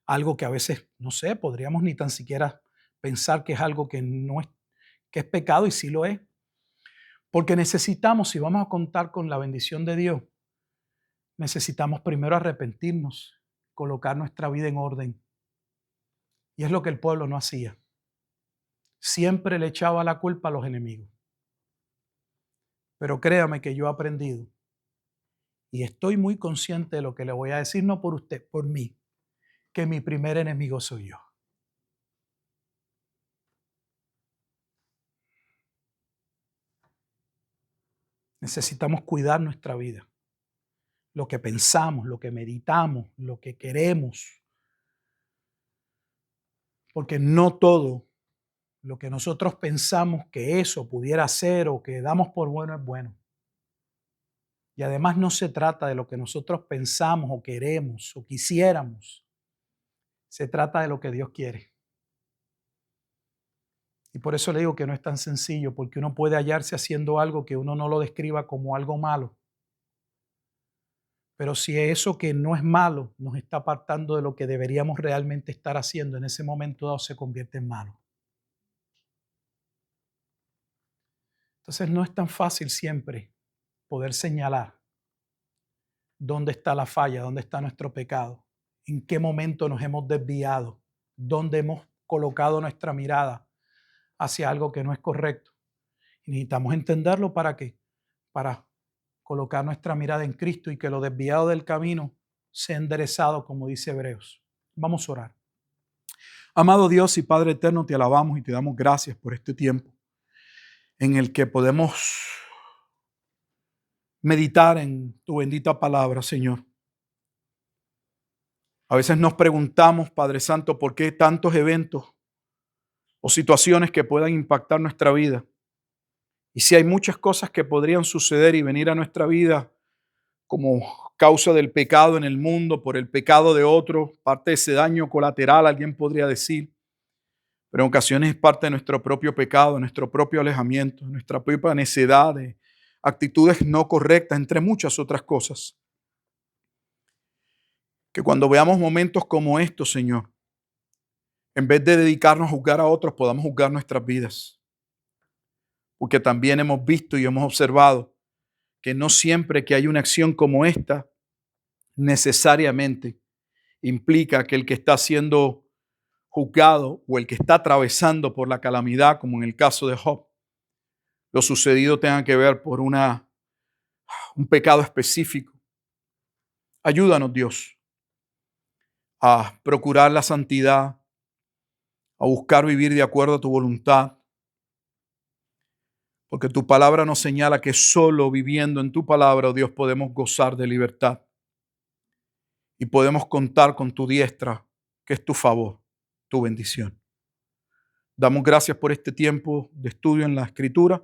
algo que a veces, no sé, podríamos ni tan siquiera pensar que es algo que no es, que es pecado, y sí lo es. Porque necesitamos, si vamos a contar con la bendición de Dios, necesitamos primero arrepentirnos, colocar nuestra vida en orden. Y es lo que el pueblo no hacía. Siempre le echaba la culpa a los enemigos. Pero créame que yo he aprendido y estoy muy consciente de lo que le voy a decir, no por usted, por mí, que mi primer enemigo soy yo. Necesitamos cuidar nuestra vida, lo que pensamos, lo que meditamos, lo que queremos, porque no todo lo que nosotros pensamos que eso pudiera ser o que damos por bueno es bueno. Y además no se trata de lo que nosotros pensamos o queremos o quisiéramos. Se trata de lo que Dios quiere. Y por eso le digo que no es tan sencillo, porque uno puede hallarse haciendo algo que uno no lo describa como algo malo. Pero si eso que no es malo nos está apartando de lo que deberíamos realmente estar haciendo, en ese momento dado se convierte en malo. Entonces no es tan fácil siempre poder señalar dónde está la falla, dónde está nuestro pecado, en qué momento nos hemos desviado, dónde hemos colocado nuestra mirada hacia algo que no es correcto. Y necesitamos entenderlo ¿para qué? Para colocar nuestra mirada en Cristo y que lo desviado del camino sea enderezado, como dice Hebreos. Vamos a orar. Amado Dios y Padre eterno, te alabamos y te damos gracias por este tiempo en el que podemos meditar en tu bendita palabra, Señor. A veces nos preguntamos, Padre Santo, ¿por qué tantos eventos o situaciones que puedan impactar nuestra vida? Y si hay muchas cosas que podrían suceder y venir a nuestra vida como causa del pecado en el mundo, por el pecado de otro, parte de ese daño colateral, alguien podría decir, pero en ocasiones es parte de nuestro propio pecado, nuestro propio alejamiento, nuestra propia necedad, de actitudes no correctas, entre muchas otras cosas. Que cuando veamos momentos como estos, Señor, en vez de dedicarnos a juzgar a otros, podamos juzgar nuestras vidas. Porque también hemos visto y hemos observado que no siempre que hay una acción como esta, necesariamente implica que el que está siendo juzgado o el que está atravesando por la calamidad, como en el caso de Job, lo sucedido tenga que ver por un pecado específico. Ayúdanos, Dios, a procurar la santidad, a buscar vivir de acuerdo a tu voluntad, porque tu palabra nos señala que solo viviendo en tu palabra, oh Dios, podemos gozar de libertad y podemos contar con tu diestra, que es tu favor, tu bendición. Damos gracias por este tiempo de estudio en la Escritura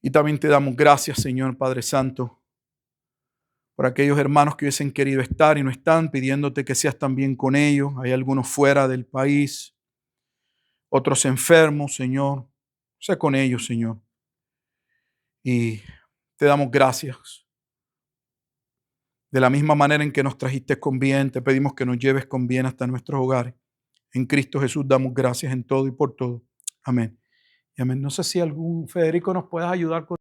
y también te damos gracias, Señor Padre Santo, por aquellos hermanos que hubiesen querido estar y no están, pidiéndote que seas también con ellos. Hay algunos fuera del país, otros enfermos, Señor. Sé con ellos, Señor. Y te damos gracias. De la misma manera en que nos trajiste con bien, te pedimos que nos lleves con bien hasta nuestros hogares. En Cristo Jesús damos gracias en todo y por todo. Amén. Y amén. No sé si algún Federico nos puedas ayudar con